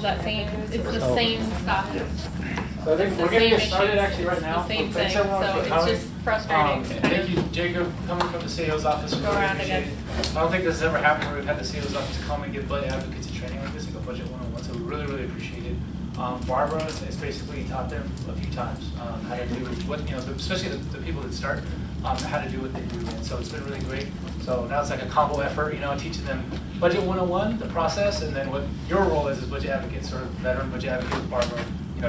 that same, it's the same stuff. So I think we're going to get started actually right now. The same Thanks thing, everyone so for it's coming. just frustrating. And kind thank of. you, Jacob, coming from the CEO's office. We Go really around appreciate again. it. I don't think this has ever happened where we've had the CEO's office come and give budget advocates a training like this, like a budget 101. So we really, really appreciate it. Barbara has basically taught them a few times how to do what, especially the people that start, how to do what they do. And so it's been really great. So now it's like a combo effort, teaching them budget 101, the process, and then what your role is as budget advocates, sort of veteran budget advocate, Barbara,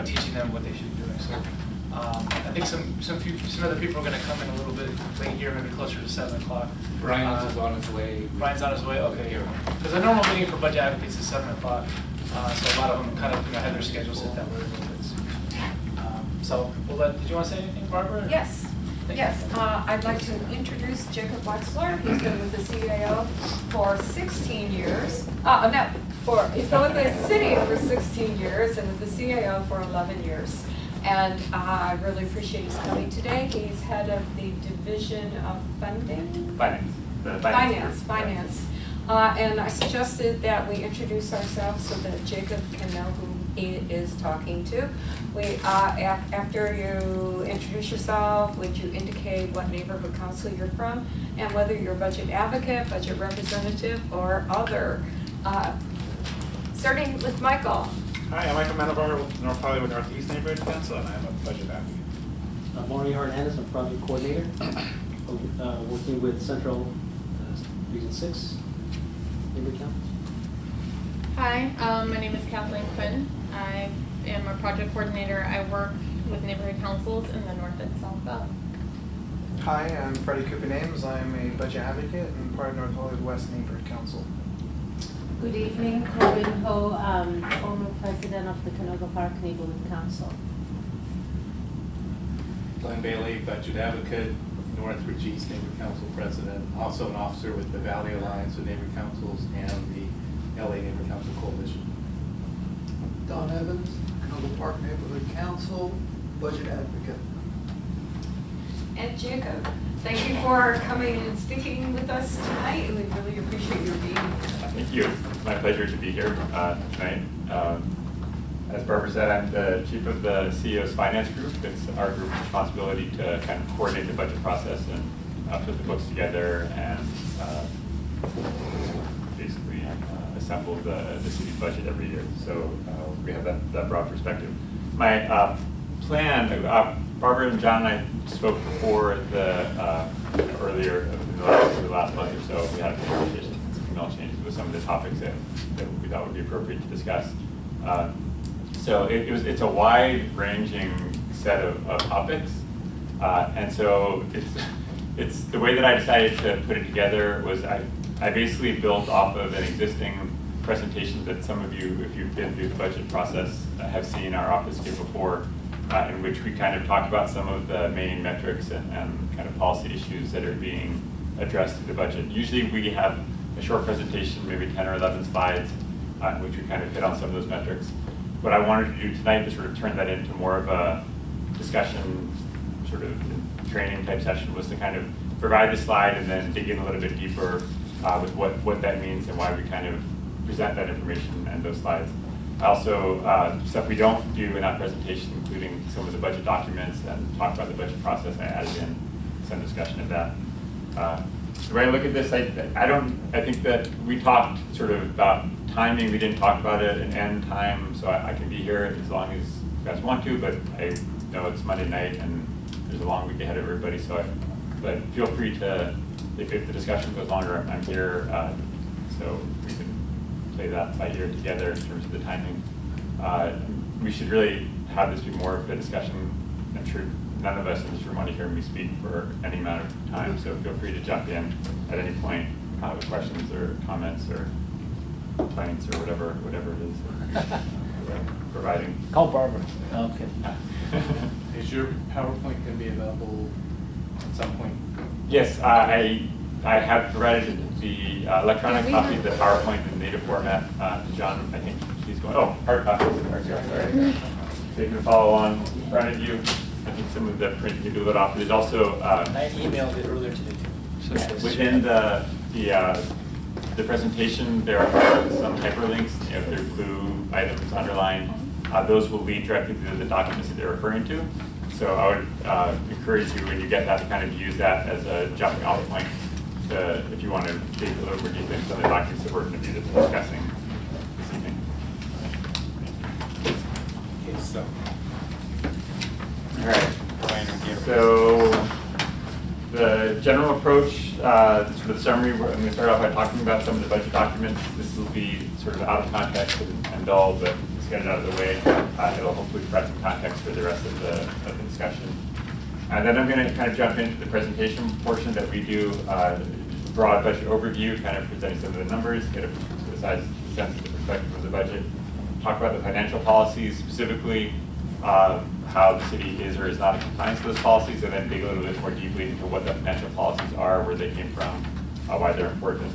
teaching them what they should be doing. So I think some other people are going to come in a little bit late here, maybe closer to 7 o'clock. Brian is on his way. Brian's on his way? Okay, here. Because the normal meeting for budget advocates is 7 o'clock. So a lot of them kind of have their schedules set that way a little bit. So did you want to say anything, Barbara? Yes. Thank Yes, you. I'd like to introduce Jacob Wexler. He's been with the CAO for 16 years. He's been with the city for 16 years and with the CAO for 11 years. And I really appreciate his coming today. He's head of the Division of Funding? Finance. Finance. And I suggested that we introduce ourselves so that Jacob can know who he is talking to. After you introduce yourself, would you indicate what neighborhood council you're from and whether you're a budget advocate, budget representative, or other? Starting with Michael. Hi, I'm Michael Manavar with North Hollywood Northeast Neighborhood Council, and I'm a budget advocate. Maureen Hernandez, I'm project coordinator, working with Central Region 6 Neighborhood Council. Hi, my name is Kathleen Quinn. I am a project coordinator. I work with neighborhood councils in the North and South Belt. Hi, I'm Freddie Cooper Names. I'm a budget advocate and part of North Hollywood West Neighborhood Council. Good evening, Corinne Ho, former president of the Canoga Park Neighborhood Council. Glenn Bailey, budget advocate, Northridge East Neighborhood Council president, also an officer with the Valley Alliance of Neighborhood Councils and the LA Neighborhood Council Coalition. Don Evans, Canoga Park Neighborhood Council, budget advocate. And Jacob, thank you for coming and speaking with us tonight. We really appreciate your being here. Thank you. It's my pleasure to be here tonight. As Barbara said, I'm the chief of the CEO's finance group. It's our group's responsibility to kind of coordinate the budget process and put the books together and basically assemble the city's budget every year. So we have that broad perspective. My plan, Barbara and John and I spoke before earlier in the last month or so. We had a conversation, some email changes with some of the topics that we thought would be appropriate to discuss. So it's a wide-ranging set of topics, and so it's the way that I decided to put it together was I basically built off of an existing presentation that some of you, if you've been through the budget process, have seen our office give before, in which we kind of talked about some of the main metrics and kind of policy issues that are being addressed through the budget. Usually we have a short presentation, maybe 10 or 11 slides, in which we kind of hit on some of those metrics. What I wanted to do tonight is sort of turn that into more of a discussion, sort of training type session, was to kind of provide the slide and then dig in a little bit deeper with what that means and why we kind of present that information and those slides. Also, stuff we don't do in that presentation, including some of the budget documents and talk about the budget process, I added in some discussion of that. The way I look at this, I think that we talked sort of about timing. We didn't talk about it and end time, so I can be here as long as you guys want to, but I know it's Monday night and there's a long week ahead of everybody, but feel free to, if the discussion goes longer, I'm here, so we can play that by ear together in terms of the timing. We should really have this be more of a discussion. I'm sure none of us in this room want to hear me speak for any amount of time, so feel free to jump in at any point with questions or comments or complaints or whatever it is providing. Call Barbara. Okay. Is your PowerPoint going to be available at some point? Yes, I have provided the electronic copy of the PowerPoint in native format to John. I think he's going, hard copy. Sorry. So you can follow along in front of you. I think some of the print you can do it off. There's also I emailed it earlier today too. So within the the presentation, there are some hyperlinks, you know, if they're blue items underlined, those will lead directly to the documents that they're referring to. So I would encourage you when you get that to kind of use that as a jumping off point to, if you want to dig a little more deeply into some of the documents that we're going to be discussing this evening. Okay, so. All right. So the general approach, for the summary, I'm going to start off by talking about some of the budget documents. This will be sort of out of context and dull, but let's get it out of the way. It'll hopefully provide some context for the rest of the discussion. And then I'm going to kind of jump into the presentation portion that we do, broad budget overview, kind of presenting some of the numbers, get a sense of the perspective of the budget, talk about the financial policies, specifically how the city is or is not in compliance with those policies, and then dig a little bit more deeply into what the financial policies are, where they came from, why they're important.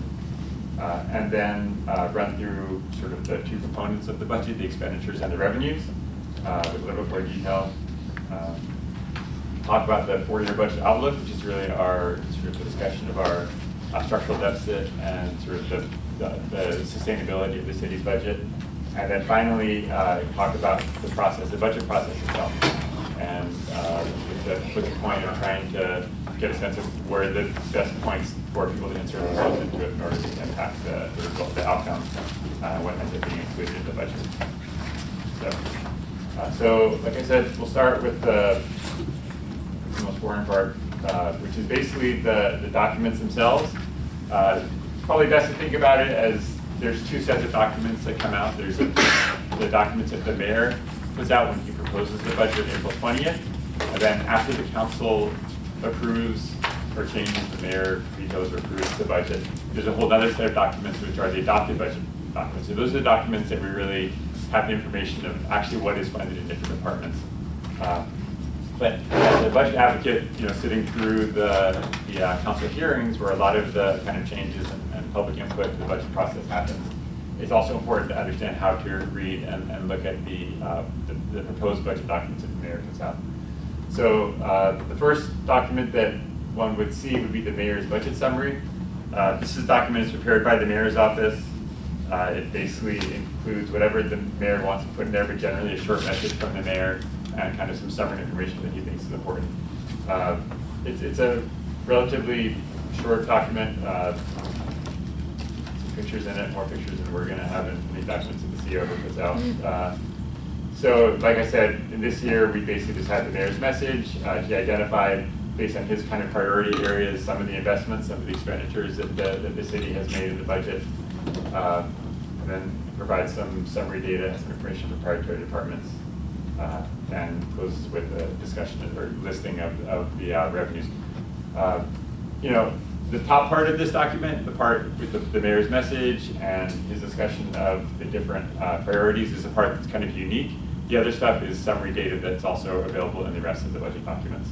And then run through sort of the two components of the budget, the expenditures and the revenues, with a little bit more detail. Talk about the 4-year budget outlook, which is really our sort of the discussion of our structural deficit and sort of the sustainability of the city's budget. And then finally, talk about the process, the budget process itself, and with the point of trying to get a sense of where the best points for people to insert themselves into it in order to impact the result, the outcome, what ends up being included in the budget. So like I said, we'll start with the most boring part, which is basically the documents themselves. Probably best to think about it as there's two sets of documents that come out. There's the documents that the mayor puts out when he proposes the budget April 20th. And then after the council approves or changes, the mayor vetoes or approves the budget, there's a whole other set of documents which are the adopted budget documents. So those are the documents that we really have the information of actually what is funded in different departments. But as a budget advocate, sitting through the council hearings where a lot of the kind of changes and public input to the budget process happens, it's also important to understand how to read and look at the proposed budget documents that the mayor puts out. So the first document that one would see would be the mayor's budget summary. This document is prepared by the mayor's office. It basically includes whatever the mayor wants to put in there, but generally a short message from the mayor and kind of some summary information that he thinks is important. It's a relatively short document, some pictures in it, more pictures than we're going to have in these documents that the CEO puts out. So like I said, in this year, we basically just had the mayor's message. He identified, based on his kind of priority areas, some of the investments, some of the expenditures that the city has made in the budget, and then provide some summary data and some information for priority departments. And closes with a discussion or listing of the revenues. The top part of this document, the part with the mayor's message and his discussion of the different priorities, is the part that's kind of unique. The other stuff is summary data that's also available in the rest of the budget documents.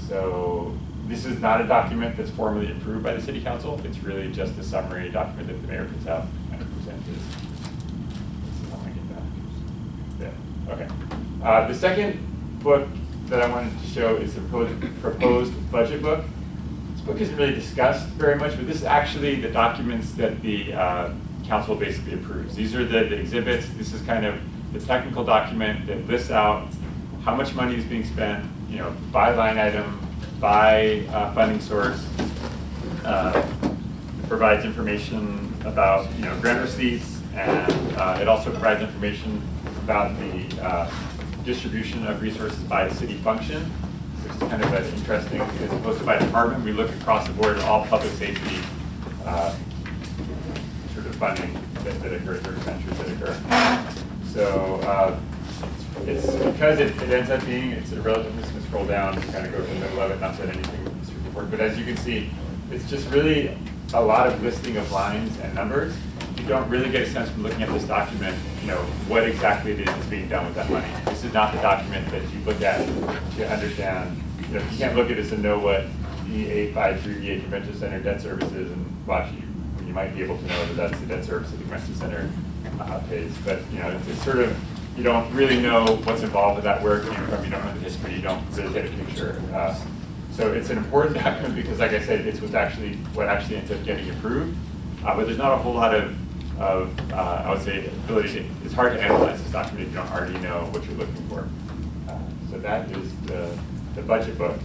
So this is not a document that's formally approved by the city council. It's really just a summary document that the mayor puts out and presents. Okay. The second book that I wanted to show is the proposed budget book. This book isn't really discussed very much, but this is actually the documents that the council basically approves. These are the exhibits. This is kind of the technical document that lists out how much money is being spent, by line item, by funding source. It provides information about grant receipts, and it also provides information about the distribution of resources by city function, which is kind of an interesting, as opposed to by department, we look across the board at all public safety sort of funding that occurs or expenditures that occur. So it's because it ends up being, it's a relatively, just scroll down to kind of go to the middle of it, not that anything is super important, but as you can see, it's just really a lot of listing of lines and numbers. You don't really get a sense from looking at this document, what exactly it is that's being done with that money. This is not the document that you look at to understand. You can't look at this and know what the 853VA Convention Center debt service is and watch you might be able to know that that's the debt service that the Convention Center pays. But it's sort of, you don't really know what's involved with that, where it came from, you don't know the history, you don't really get a picture. So it's an important document because, like I said, it's what actually ends up getting approved. But there's not a whole lot of I would say, ability to, it's hard to analyze this document if you don't already know what you're looking for. So that is the budget book.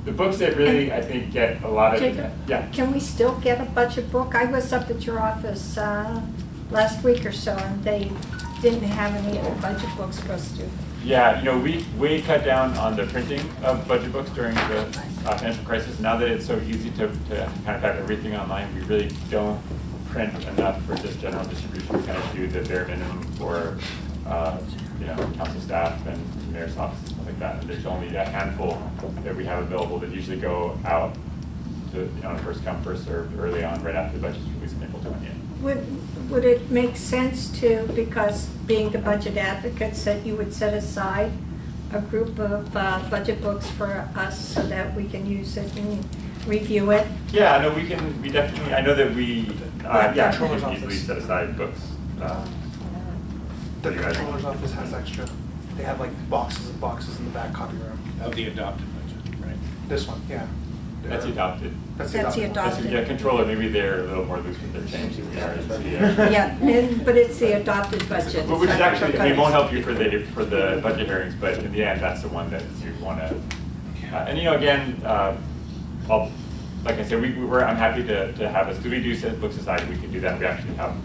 The books that really, I think, get a lot of, Jacob, yeah. can we still get a budget book? I was up at your office last week or so, and they didn't have any of the budget books for us to. Yeah, you know, we cut down on the printing of budget books during the financial crisis. Now that it's so easy to kind of have everything online, we really don't print enough for just general distribution. We kind of do the bare minimum for, you know, council staff and the mayor's office and stuff like that. And there's only a handful that we have available that usually go out to, you know, first come, first served early on, right after the budget's released on April 20th. Would it make sense to, because being the budget advocates, that you would set aside a group of budget books for us so that we can use it and review it? Yeah, no, we definitely, I know that we, yeah, we Controller's can easily office. set aside books. The you guys- controller's office has extra. They have like boxes and boxes in the back copy room. Of the adopted budget, right? This one, yeah. That's adopted. That's That's the adopted. That's, adopted. yeah, controller, maybe they're a little more loose with their change than we are. It's the, Yeah, but it's the adopted budget. But which is It's not actually, I mean, it won't help you proposed. for the budget hearings, but in the end, that's the one that you want to, and you know, again, like I said, I'm happy to have us, because we do set books aside, we can do that. We actually have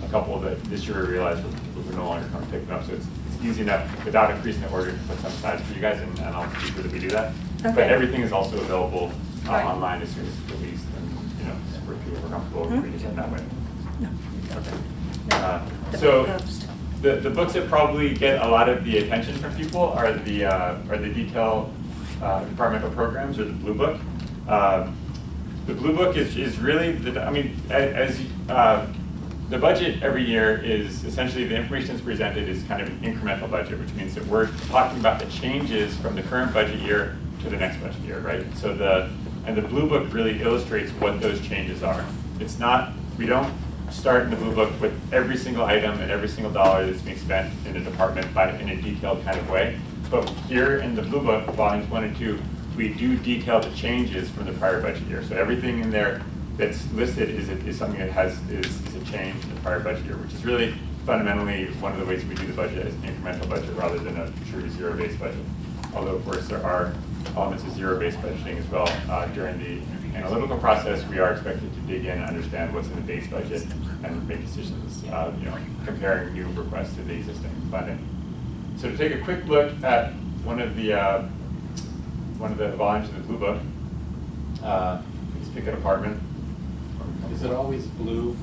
a couple that this year we realized we're no longer going to pick them up, so it's easy enough without increasing the order to put some aside for you guys, and I'll be sure that we do that. But Okay. everything is also available Right. online as soon as it's released, and, you know, where people are comfortable reading it that way. No. Okay. The So, proposed. the books that probably get a lot of the attention from people are the detailed departmental programs, or the Blue Book. The Blue Book is really, the budget every year is essentially, the information that's presented is kind of an incremental budget, which means that we're talking about the changes from the current budget year to the next budget year, right? So the Blue Book really illustrates what those changes are. It's not, we don't start in the Blue Book with every single item and every single dollar that's being spent in a department in a detailed kind of way. But here in the Blue Book, volumes 1 and 2, we do detail the changes from the prior budget year. So everything in there that's listed is something that is a change in the prior budget year, which is really fundamentally one of the ways we do the budget as an incremental budget rather than a true zero-based budget. Although, of course, there are elements of zero-based budgeting as well. During the analytical process, we are expected to dig in and understand what's in the base budget and make decisions, you know, comparing new requests to the existing funding. So to take a quick look at one of the volumes of the Blue Book, let's pick a department. Is it always blue?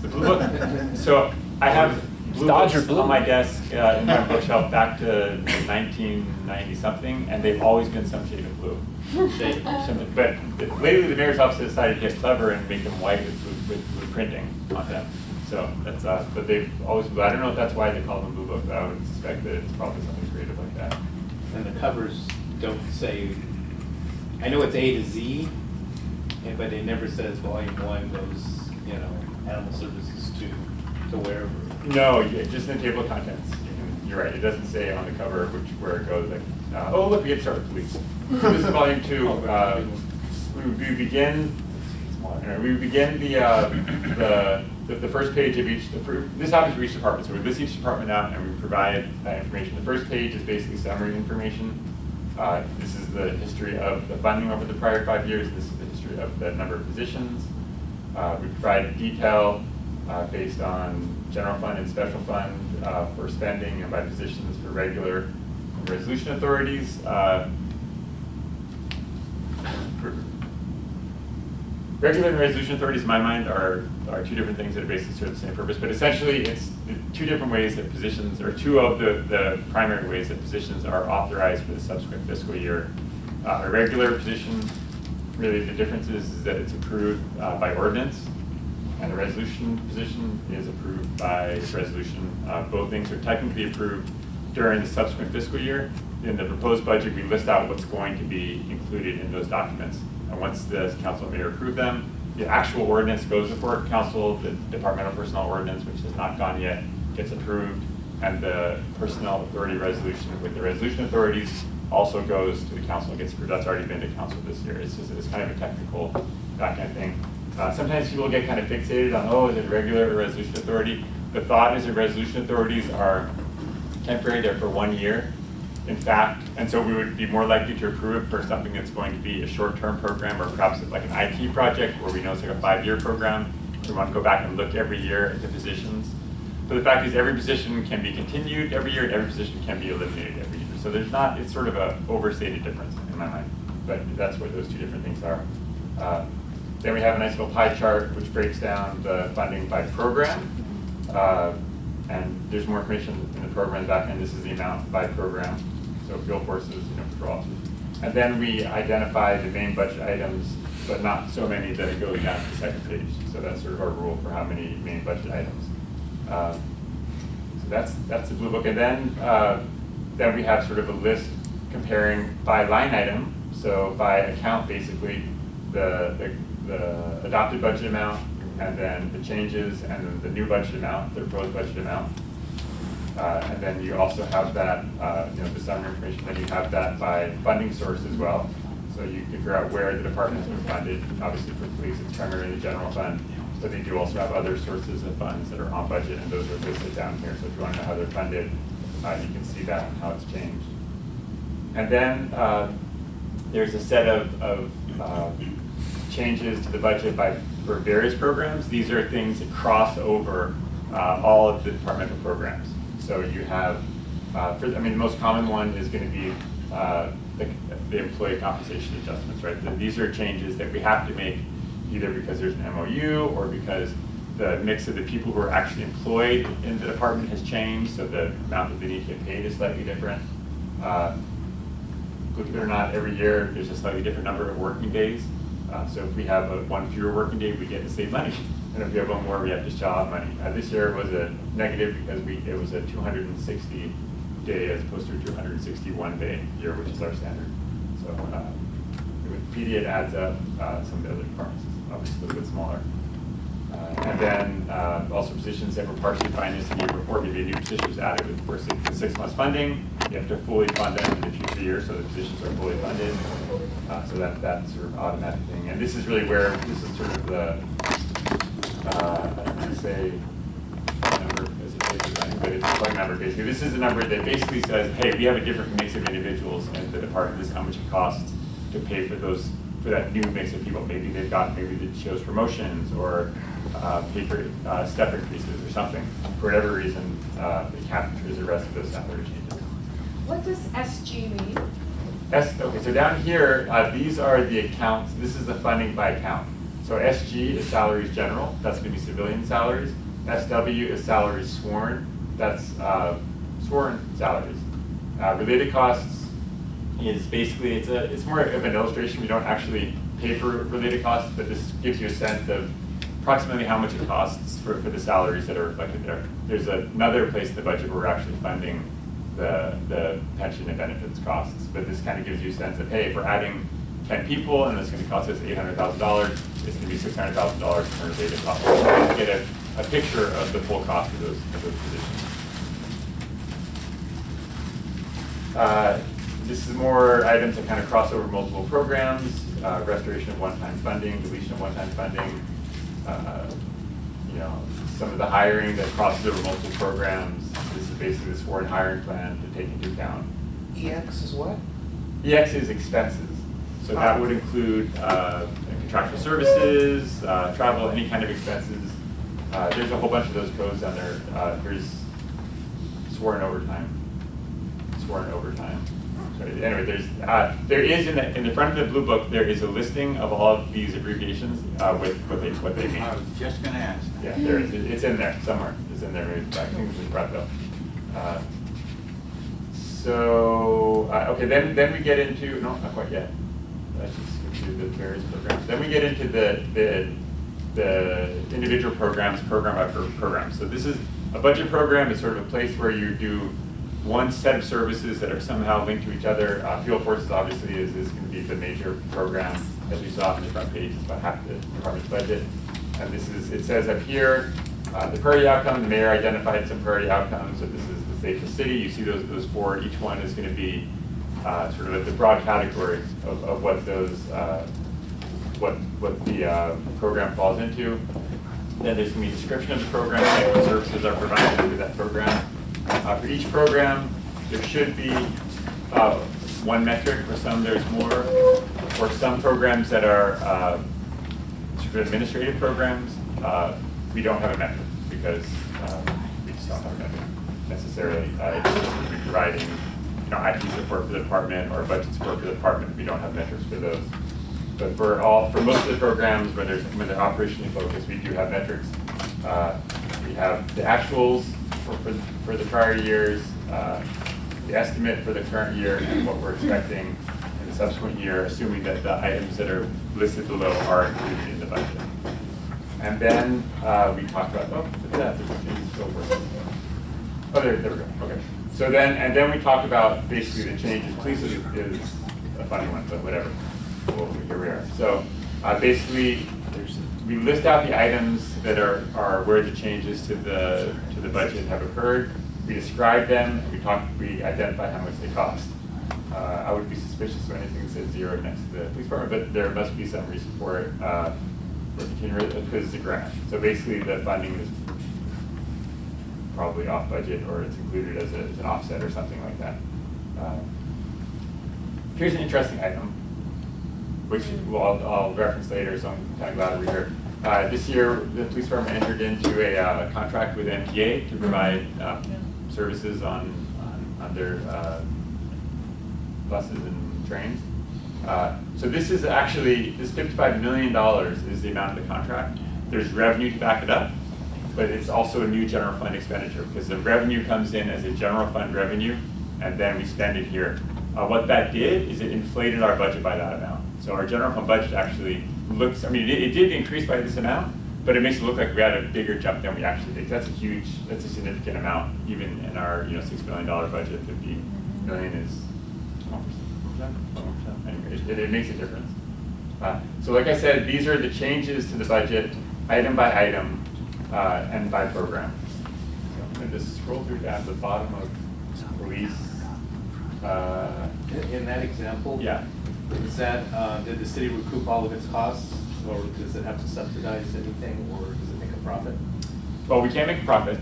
The Blue Book. So I have blue Dodger books blue. on my desk in my bookshelf back to 1990 something, and they've always been some shade of blue. But lately, the mayor's office decided to get clever and make them white with blue printing on them. So that's but they've always blue. I don't know if that's why they call them Blue Book, but I would suspect that it's probably something creative like that. And the covers don't say, I know it's A to Z, but it never says volume 1 goes, you know, animal services to wherever. No, just in the table of contents. You're right. It doesn't say on the cover where it goes. Like, oh, look, we get to start with police. So this is volume 2. We begin. We begin the first page of each. This happens for each department, so we list each department out and we provide that information. The first page is basically summary information. This is the history of the funding over the prior 5 years. This is the history of the number of positions. We provide detail based on general fund and special fund for spending, and by positions for regular and resolution authorities. Regular and resolution authorities, in my mind, are two different things that are basically serve the same purpose, but essentially it's two different ways that positions, or two of the primary ways that positions are authorized for the subsequent fiscal year. A regular position, really the difference is that it's approved by ordinance, and a resolution position is approved by resolution. Both things are technically approved during the subsequent fiscal year. In the proposed budget, we list out what's going to be included in those documents. And once the council and mayor approve them, the actual ordinance goes before council, the departmental personnel ordinance, which has not gone yet, gets approved, and the personnel authority resolution with the resolution authorities also goes to the council and gets approved. That's already been to council this year. It's just, it's kind of a technical, that kind of thing. Sometimes people get kind of fixated on, oh, is it regular or resolution authority? The thought is that resolution authorities are temporary, they're for 1 year. In fact, and so we would be more likely to approve it for something that's going to be a short-term program, or perhaps like an IT project where we know it's like a 5-year program. We want to go back and look every year at the positions. But the fact is every position can be continued every year and every position can be eliminated every year. So there's not, it's sort of a overstated difference in my mind, but that's what those two different things are. Then we have a nice little pie chart which breaks down the funding by program. And there's more information in the program back end. This is the amount by program. So field forces, patrol officers. And then we identify the main budget items, but not so many that it goes down to the second page. So that's sort of our rule for how many main budget items. So that's the blue book. And then we have sort of a list comparing by line item. So by account, basically, the adopted budget amount, and then the changes, and then the new budget amount, the proposed budget amount. And then you also have that, the summary information, then you have that by funding source as well. So you can figure out where the department has been funded. Obviously for police, it's primarily the general fund, but they do also have other sources of funds that are on budget, and those are listed down here. So if you want to know how they're funded, you can see that and how it's changed. And then there's a set of changes to the budget for various programs. These are things that cross over all of the departmental programs. So you have, the most common one is going to be the employee compensation adjustments, right? These are changes that we have to make either because there's an MOU or because the mix of the people who are actually employed in the department has changed, so the amount that they need to get paid is slightly different. Believe it or not, every year there's a slightly different number of working days. So if we have one fewer working day, we get to save money. And if we have one more, we have to shell out money. This year was a negative because it was a 260 day as opposed to a 261 day year, which is our standard. So with PD, it adds up. Some of the other departments is obviously a little bit smaller. And then also positions that were partially financed the year before, maybe a new position was added with for 6 months funding. You have to fully fund them in the future years, so the positions are fully funded. So that's sort of automatic thing. And this is really where this is sort of the say number as a base design, but it's a plug number basically. This is a number that basically says, hey, we have a different mix of individuals in the department. This is how much it costs to pay for that new mix of people. Maybe it shows promotions or paper step increases or something. For whatever reason, it captures the rest of those salary changes. What does SG mean? Okay, so down here, these are the accounts. This is the funding by account. So SG is salaries general. That's going to be civilian salaries. SW is salaries sworn. That's sworn salaries. Related costs is basically, it's more of an illustration. We don't actually pay for related costs, but this gives you a sense of approximately how much it costs for the salaries that are reflected there. There's another place in the budget where we're actually funding the pension and benefits costs, but this kind of gives you a sense of, hey, if we're adding 10 people and it's going to cost us $800,000, it's going to be $600,000 in related costs. So you get a picture of the full cost of those positions. This is more items that kind of cross over multiple programs, restoration of one-time funding, deletion of one-time funding, some of the hiring that crosses over multiple programs. This is basically the sworn hiring plan to take into account. EX is what? EX is expenses. So that would include contractual services, travel, any kind of expenses. There's a whole bunch of those codes down there. There's sworn overtime. Anyway, there is in the front of the blue book, there is a listing of all of these abbreviations with what they mean. I was just going to ask. Yeah, there is. It's in there somewhere. It's in there. Maybe I think it's in front though. Okay, then we get into not quite yet. Let's just skip through the various programs. Then we get into the individual programs, program by program. So this is a budget program. Is sort of a place where you do one set of services that are somehow linked to each other. Field Forces obviously is going to be the major program. As we saw on the front page, it's about half the department's budget. And it says up here, the priority outcome, the mayor identified some priority outcomes. So this is the safest city. You see those four. Each one is going to be sort of the broad categories of what those, what the program falls into. Then there's going to be a description of the program, and what services are provided under that program. For each program, there should be one metric. For some, there's more. For some programs that are sort of administrative programs, we don't have a metric because we just don't have a metric necessarily. It's just going to be providing, IT support for the department or budget support for the department. We don't have metrics for those. But for most of the programs when they're operationally focused, we do have metrics. We have the actuals for the prior years, the estimate for the current year, and what we're expecting in the subsequent year, assuming that the items that are listed below are included in the budget. And then we talked about, oh, look at that, there's things still working. Oh, there we go, okay. So then we talked about basically the changes. Police is a funny one, but whatever. Well, here we are. So basically, we list out the items that are where the changes to the budget have occurred. We describe them. We identify how much they cost. I would be suspicious of anything that says zero next to the police department, but there must be some reason for it. Because it's a grant. So basically, the funding is probably off budget, or it's included as an offset or something like that. Here's an interesting item, which I'll reference later, so I'm kind of glad to read here. This year, the police department entered into a contract with MTA to provide services on their buses and trains. So this is actually, this $55 million is the amount of the contract. There's revenue to back it up, but it's also a new general fund expenditure because the revenue comes in as a general fund revenue, and then we spend it here. What that did is it inflated our budget by that amount. So our general fund budget actually looks, it did increase by this amount, but it makes it look like we had a bigger jump than we actually did. That's a significant amount, even in our $6 million budget. 50 million is 1%. Anyway, it makes a difference. So like I said, these are the changes to the budget, item by item, and by program. So I'm going to just scroll through down to the bottom of police. In that example, Yeah. is that, did the city recoup all of its costs, or does it have to subsidize anything, or does it make a profit? Well, we can't make a profit,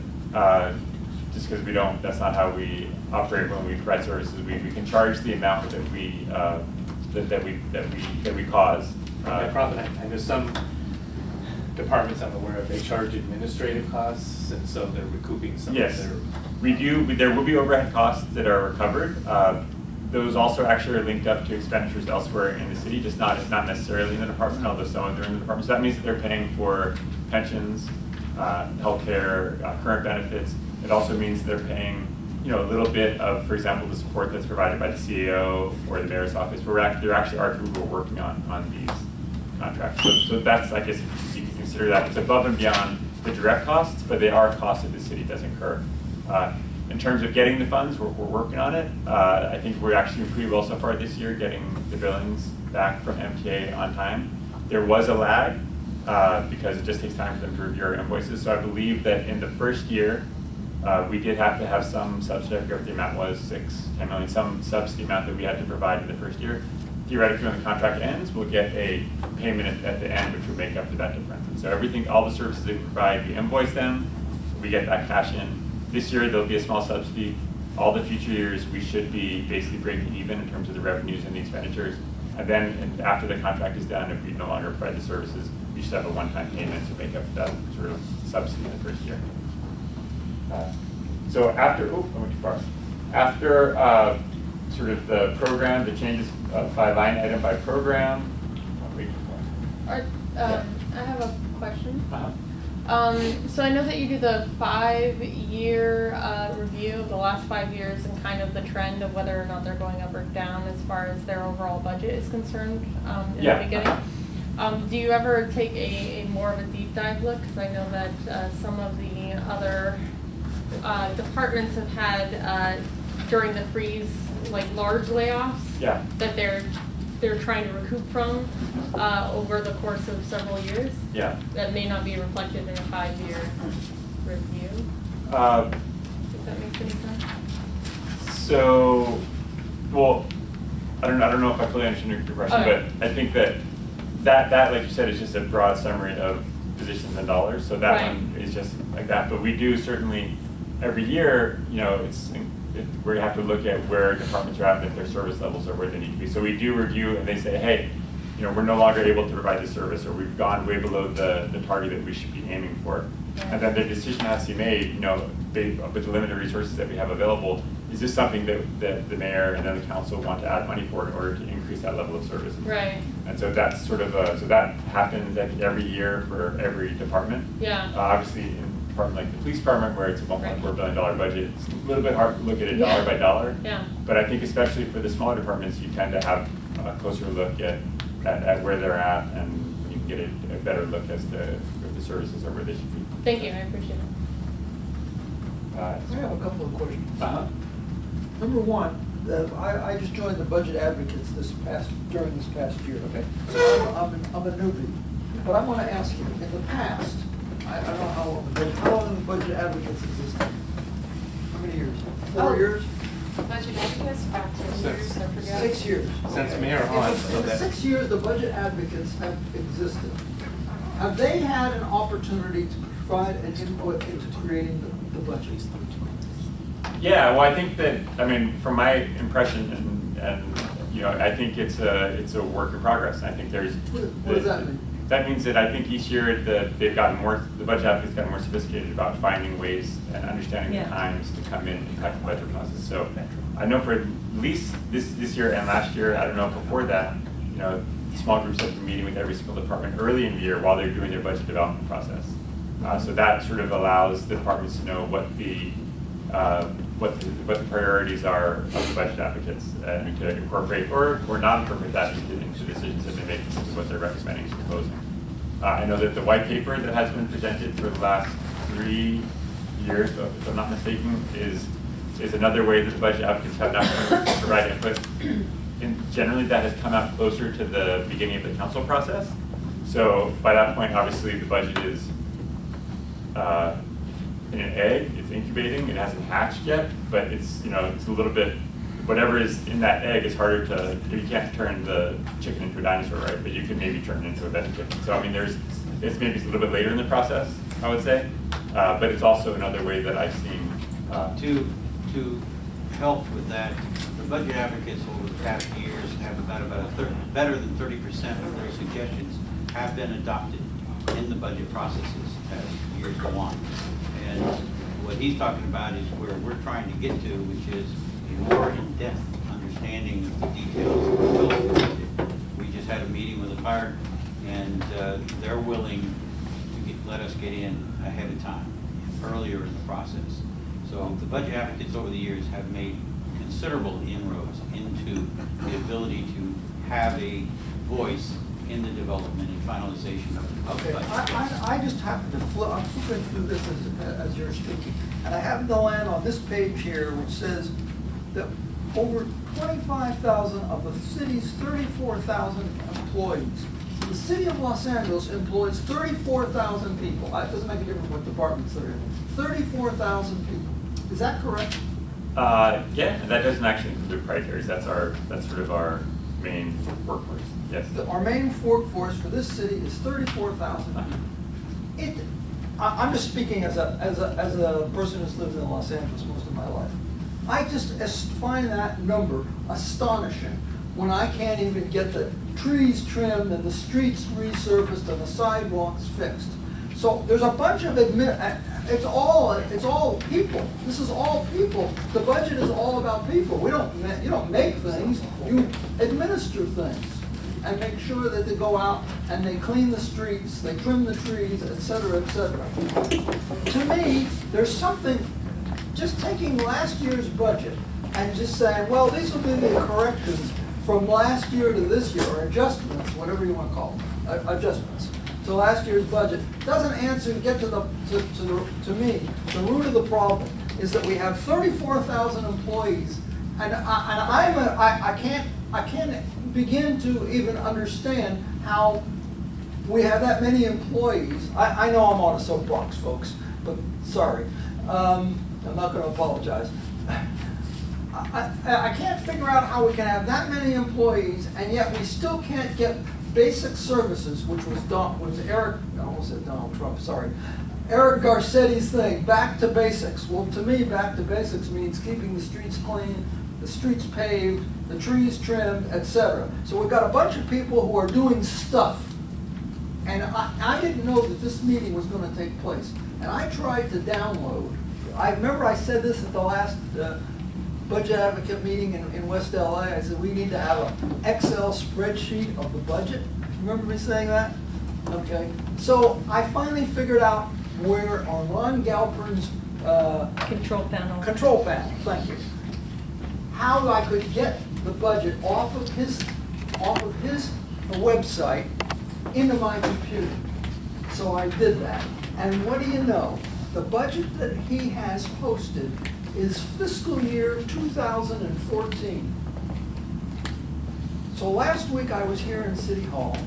just because we don't, that's not how we operate when we provide services. We can charge the amount that we cause. By profit, I know some departments I'm aware of, they charge administrative costs, and so they're recouping some of their. Yes, we do. There will be overhead costs that are recovered. Those also actually are linked up to expenditures elsewhere in the city, just not necessarily in the department, although some of them are in the department. So that means that they're paying for pensions, healthcare, current benefits. It also means they're paying, a little bit of, for example, the support that's provided by the CAO or the mayor's office. There actually are people who are working on these contracts. So that's, I guess, you can consider that. It's above and beyond the direct costs, but they are costs that the city does incur. In terms of getting the funds, we're working on it. I think we're actually doing pretty well so far this year, getting the billings back from MTA on time. There was a lag because it just takes time for them to review our invoices. So I believe that in the first year, we did have to have some subsidy, I forget what the amount was, 10 million, some subsidy amount that we had to provide in the first year. Theoretically, when the contract ends, we'll get a payment at the end, which will make up for that difference. And so everything, all the services they provide, we invoice them, we get that cash in. This year, there'll be a small subsidy. All the future years, we should be basically breaking even in terms of the revenues and the expenditures. And then after the contract is done, if we no longer provide the services, we should have a one-time payment to make up that sort of subsidy in the first year. So after, I went too far. After sort of the program, the changes by line item by program. I have a question. Uh-huh. So I know that you do the 5-year review of the last 5 years and kind of the trend of whether or not they're going up or down as far as their overall budget is concerned in the beginning. Do you ever take a more of a deep dive look? Because I know that some of the other departments have had during the freeze like large layoffs that they're trying to recoup from over the course of several years. Yeah. That may not be reflected in a 5-year review. If that makes any sense. So, well, I don't know if I fully understand your question, Okay. but I think that, like you said, is just a broad summary of positions and dollars, so that Right. one is just like that, but we do certainly, every year, you know, we have to look at where departments are at, if their service levels are where they need to be. So we do review, and they say, hey, you know, we're no longer able to provide this service, or we've gone way below the target that we should be aiming for. And then the decision has to be made, you know, with the limited resources that we have available, is this something that the mayor and then the council want to add money for in order to increase that level of services? Right. And so that's sort of, so that happens every year for every department. Yeah. Obviously, in a department like the police department, where it's a $1.4 billion budget, it's a little bit hard to look at it dollar by dollar. Yeah. But I think especially for the smaller departments, you tend to have a closer look at where they're at, and you can get a better look as to if the services are where they should be. Thank you, I appreciate it. I have a couple of questions. Uh-huh. Number one, I just joined the Budget Advocates during this past year. Okay. So I'm a newbie, but I want to ask you, in the past, I don't know how long the Budget Advocates existed? How many years? 4 years? Budget advocates, about 10 years, I forget. 6 years. Since Okay. Mayor Hahn, In so the that- 6 years the Budget Advocates have existed, have they had an opportunity to provide an input into creating the budget? Yeah, well, I think that, I mean, from my impression, and you know, I think it's a work in progress. And I think there's. What does that mean? That means that I think each year they've gotten the budget advocates gotten more sophisticated about finding ways and understanding the times to come in and impact the budget process. So I know for at least this year and last year, I don't know before that, you know, small groups have been meeting with every single department early in the year while they're doing their budget development process. So that sort of allows the departments to know what the priorities are of the budget advocates, and to incorporate or not incorporate that into decisions that they make, into what they're recommending and proposing. I know that the white paper that has been presented for the last 3 years, if I'm not mistaken, is another way that the budget advocates have now provided input. And generally that has come out closer to the beginning of the council process. So by that point, obviously the budget is in an egg, it's incubating, it hasn't hatched yet, but it's, you know, it's a little bit, whatever is in that egg is harder to, you can't turn the chicken into a dinosaur, right? But you can maybe turn it into a better chicken. So I mean, it's maybe a little bit later in the process, I would say, but it's also another way that I've seen. To help with that, the budget advocates over the past years have better than 30% of their suggestions have been adopted in the budget processes as years go on. And what he's talking about is where we're trying to get to, which is a more in-depth understanding of the details of the building budget. We just had a meeting with the fire, and they're willing to let us get in ahead of time, earlier in the process. So the budget advocates over the years have made considerable inroads into the ability to have a voice in the development and finalization of the Okay, budget. I just happened to I'm flipping through this as you're speaking, and I happen to land on this page here, which says that over 25,000 of the city's 34,000 employees, the city of Los Angeles employs 34,000 people. It doesn't make a difference what departments they're in. 34,000 people. Is that correct? Yeah, and that doesn't actually include proprietaries. That's sort of our main workforce. Yes. Our main workforce for this city is 34,000. I'm just speaking as a person who's lived in Los Angeles most of my life. I just find that number astonishing when I can't even get the trees trimmed and the streets resurfaced and the sidewalks fixed. So there's a bunch of it's all people. This is all people. The budget is all about people. You don't make things, you administer things and make sure that they go out and they clean the streets, they trim the trees, et cetera, et cetera. To me, there's something, just taking last year's budget and just saying, well, these will be the corrections from last year to this year, or adjustments, whatever you want to call them, adjustments to last year's budget, doesn't get to me, the root of the problem is that we have 34,000 employees, and I can't begin to even understand how we have that many employees. I know I'm on a soapbox, folks, but sorry, I'm not going to apologize. I can't figure out how we can have that many employees and yet we still can't get basic services, which was Eric, I almost said Donald Trump, sorry. Eric Garcetti's thing, back to basics. Well, to me, back to basics means keeping the streets clean, the streets paved, the trees trimmed, etc. So we've got a bunch of people who are doing stuff. And I didn't know that this meeting was gonna take place. And I tried to download, I remember I said this at the last Budget Advocate meeting in West LA. I said, we need to have an Excel spreadsheet of the budget. Remember me saying that? Okay. So I finally figured out where on Ron Galpern's Control panel. control panel, thank you, how I could get the budget off of his website into my computer. So I did that. And what do you know? The budget that he has posted is fiscal year 2014. So last week I was here in City Hall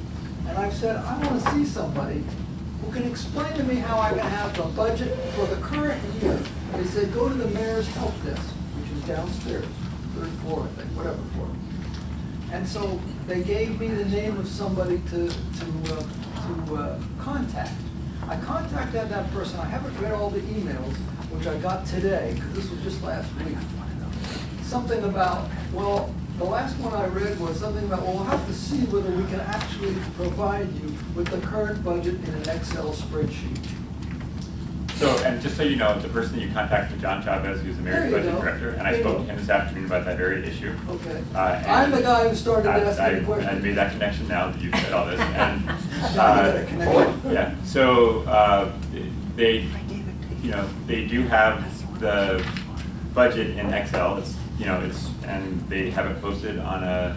and I said, I want to see somebody who can explain to me how I can have the budget for the current year. They said, go to the mayor's help desk, which is downstairs, 3rd floor, I think, whatever floor. And so they gave me the name of somebody to contact. I contacted that person. I haven't read all the emails, which I got today, because this was just last week. Something about, well, the last one I read was something about, well, we'll have to see whether we can actually provide you with the current budget in an Excel spreadsheet. So, and just so you know, the person that you contacted, John Chavez, who's the mayor's There you budget go. director, and I spoke to him this afternoon about that very issue. Okay. And I'm the guy who started I asking the question. I made that connection now that you've said all this, and, Now you got a connection. yeah, so, they, you know, they do have the budget in Excel, it's, you know, it's, and they have it posted on a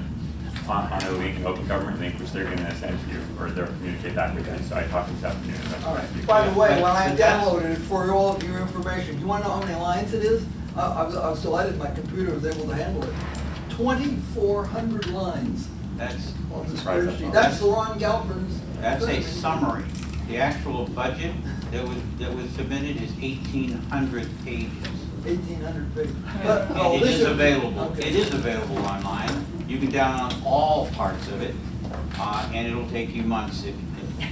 link, an open government link, which they're gonna send to you, or they'll communicate back with you, so I talked this afternoon. All right. By the way, when I downloaded it for all of your information, do you want to know how many lines it is? I was delighted my computer was able to handle it. 2,400 lines That's, on the Surprise. spreadsheet. That's the Ron Galpern's. that's a summary. The actual budget that was submitted is 1,800 pages. 1,800 pages. But, oh, And it this is available, okay. it is available online. You can download all parts of it, and it'll take you months,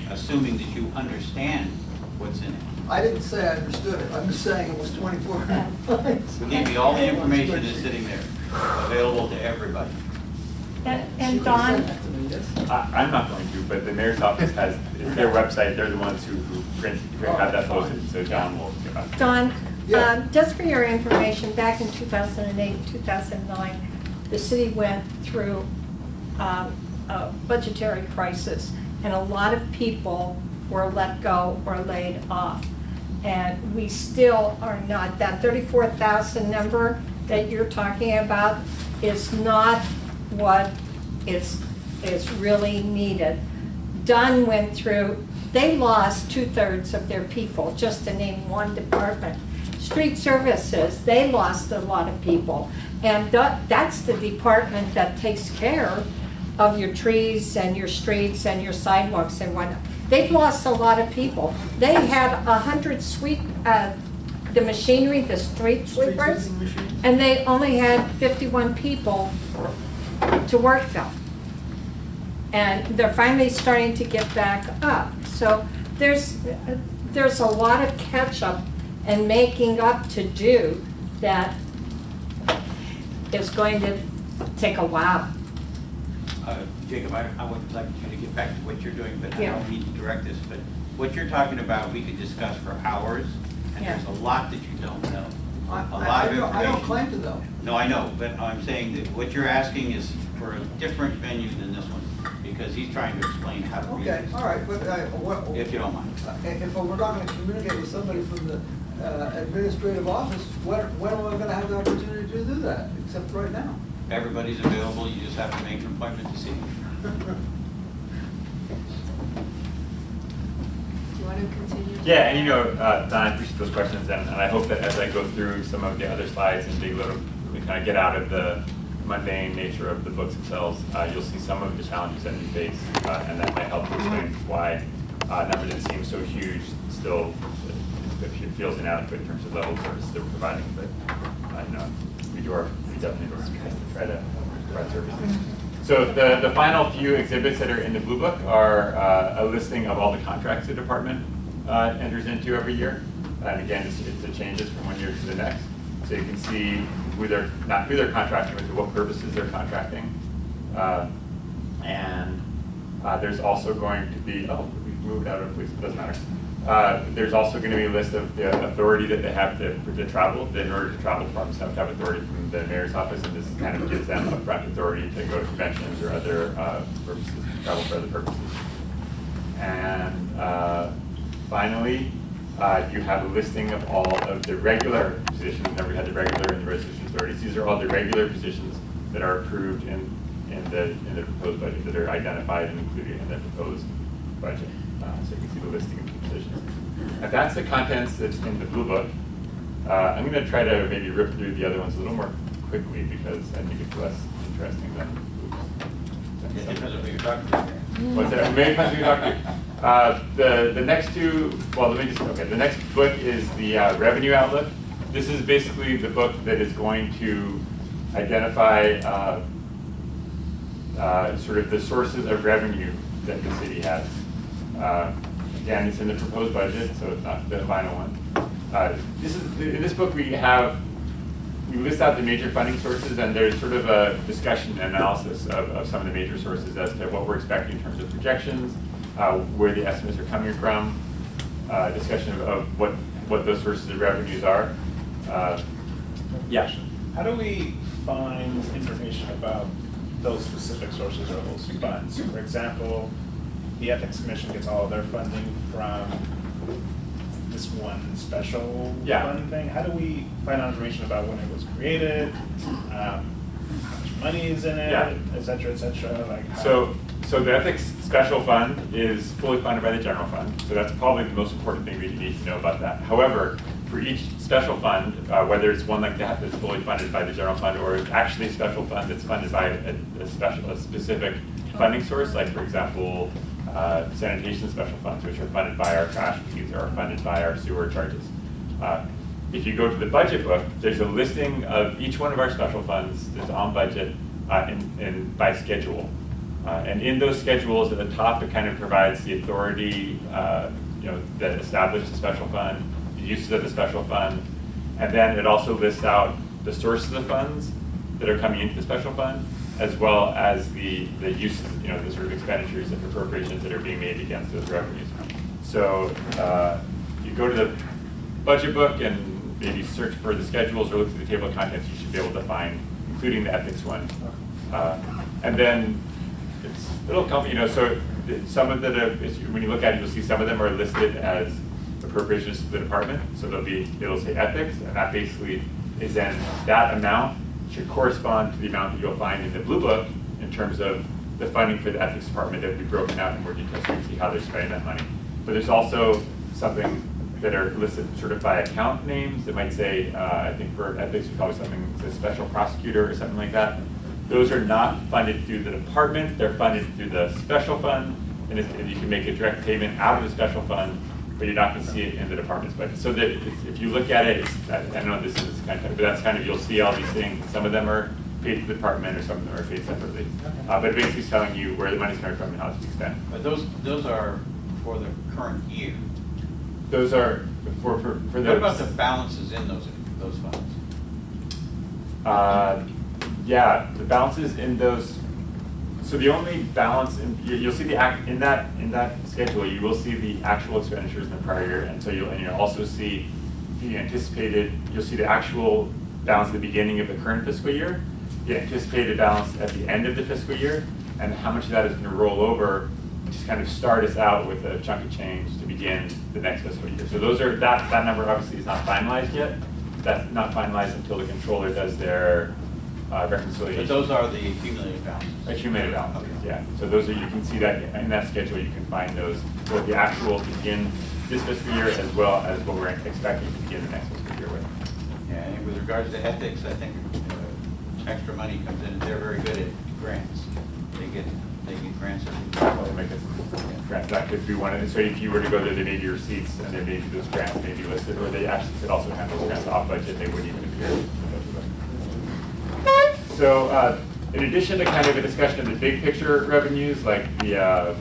assuming that you understand what's in it. I didn't say I understood it. I'm just saying it was 2,400 lines. We gave you all the information that's sitting there, available to everybody. And Don, Send that to me, yes? I'm not going to, but the mayor's office has, it's their website, they're the ones who have that posted, so John will get back to you. Don, Yeah. just for your information, back in 2008, 2009, the city went through a budgetary crisis, and a lot of people were let go or laid off. And we still are not, that 34,000 number that you're talking about is not what is really needed. Dunn went through, they lost 2/3 of their people, just to name one department. Street services, they lost a lot of people. And that's the department that takes care of your trees and your streets and your sidewalks and whatnot. They've lost a lot of people. They had 100 the machinery, the street sweepers, sweeping machine? and they only had 51 people to work them. And they're finally starting to get back up. So there's a lot of catch-up and making up to do that is going to take a while. Jacob, I would like you to get back to what you're doing, but I Yeah. don't need to direct this, but what you're talking about, we could discuss for hours, and Yeah. there's a lot that you don't know. A lot of I don't information. claim to know. No, I know, but I'm saying that what you're asking is for a different venue than this one, because he's trying to explain how to read Okay, this, all right, but if you don't mind. if we're not going to communicate with somebody from the administrative office, when am I going to have the opportunity to do that, except right now? Everybody's available, you just have to make an appointment to see him. Do you want to continue? Yeah, and you know, Don, I appreciate those questions, and I hope that as I go through some of the other slides and dig a little, we kind of get out of the mundane nature of the books themselves, you'll see some of the challenges that we face, and that might help to explain why a number that seems so huge still it feels inadequate in terms of level of services that we're providing. But you know, we definitely do our best to try to provide services. So the final few exhibits that are in the Blue Book are a listing of all the contracts the department enters into every year. And again, it's the changes from one year to the next. So you can see not who they're contracting with, but what purposes they're contracting. There's also going to be, we moved out of police, it doesn't matter. There's also going to be a list of the authority that they have to travel. In order to travel, departments have to have authority from the mayor's office, and this kind of gives them upfront authority to go to conventions or other purposes, travel for other purposes. And finally, you have a listing of all of the regular positions. Remember, we had the regular and the resolution authorities. These are all the regular positions that are approved in the proposed budget, that are identified and included in the proposed budget. So you can see the listing of the positions. And that's the contents that's in the Blue Book. I'm going to try to maybe rip through the other ones a little more quickly because I think it's less interesting than. It depends on who you're talking to. What's that? Maybe depends who you're talking to. The next two, well, the next book is the Revenue Outlook. This is basically the book that is going to identify sort of the sources of revenue that the city has. Again, it's in the proposed budget, so it's not the final one. In this book we list out the major funding sources, and there's sort of a discussion and analysis of some of the major sources as to what we're expecting in terms of projections, where the estimates are coming from, discussion of what those sources of revenues are. Yeah. How do we find information about those specific sources or those funds? For example, the Ethics Commission gets all of their funding from this one special fund thing. How do we find out information about when it was created, how much money is in it, et cetera, et cetera? Like how? So the Ethics Special Fund is fully funded by the General Fund, so that's probably the most important thing we need to know about that. However, for each special fund, whether it's one like that that's fully funded by the General Fund, or it's actually a special fund that's funded by a specific funding source, like for example, sanitation special funds, which are funded by our trash fees or are funded by our sewer charges. If you go to the budget book, there's a listing of each one of our special funds that's on budget by schedule. And in those schedules at the top, it kind of provides the authority that established the special fund, the uses of the special fund, and then it also lists out the sources of funds that are coming into the special fund, as well as the uses, the sort of expenditures and appropriations that are being made against those revenues. So you go to the budget book and maybe search for the schedules or look through the table of contents, you should be able to find, including the ethics one. And then it'll come, so some of when you look at it, you'll see some of them are listed as appropriations to the department. So it'll say ethics, and that basically is then that amount should correspond to the amount that you'll find in the Blue Book in terms of the funding for the ethics department that will be broken out in more detail so you can see how they're spending that money. But there's also something that are listed sort of by account names that might say, I think for ethics, you probably something that says special prosecutor or something like that. Those are not funded through the department, they're funded through the special fund, and you can make a direct payment out of the special fund, but you're not going to see it in the department's budget. So that if you look at it, I know this is kind of, but that's kind of, you'll see all these things. Some of them are paid to the department, or some of them are paid separately. But it basically is telling you where the money's coming from and how it's being spent. But those are for the current year. Those are for those. What about the balances in those funds? Yeah, the balances in those. So the only balance you'll see in that schedule, you will see the actual expenditures in the prior year, and so you'll also see the anticipated. You'll see the actual balance at the beginning of the current fiscal year, the anticipated balance at the end of the fiscal year, and how much of that is going to roll over to just kind of start us out with a chunk of change to begin the next fiscal year. So those are that number obviously is not finalized yet. That's not finalized until the controller does their reconciliation. But those are the accumulated balances. Accumulated balances, yeah. So those are, you can see that in that schedule, you can find those, both the actual to begin this fiscal year as well as what we're expecting to begin the next fiscal year with. Yeah, and with regards to ethics, I think extra money comes in. They're very good at grants. They get grants Well, make it grants. That could be one of the, so if you were to go there, they may be receipts and then maybe those grants may be listed, or they actually could also handle grants off budget, they wouldn't even appear in the budget. So in addition to kind of a discussion of the big picture revenues, like the,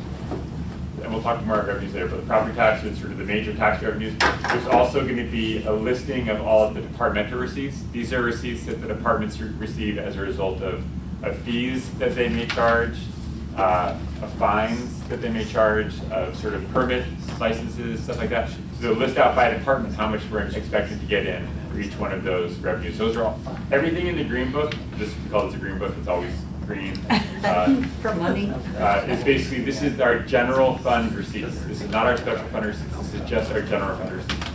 and we'll talk more about revenues later, but the property tax and sort of the major tax revenues, there's also going to be a listing of all of the departmental receipts. These are receipts that the departments receive as a result of fees that they may charge, of fines that they may charge, of sort of permit licenses, stuff like that. So they'll list out by department how much we're expected to get in for each one of those revenues. Those are all, everything in the green book, just because it's a green book, it's always green. For money. Is basically, this is our general fund receipts. This is not our special fund receipts, this is just our general fund receipts.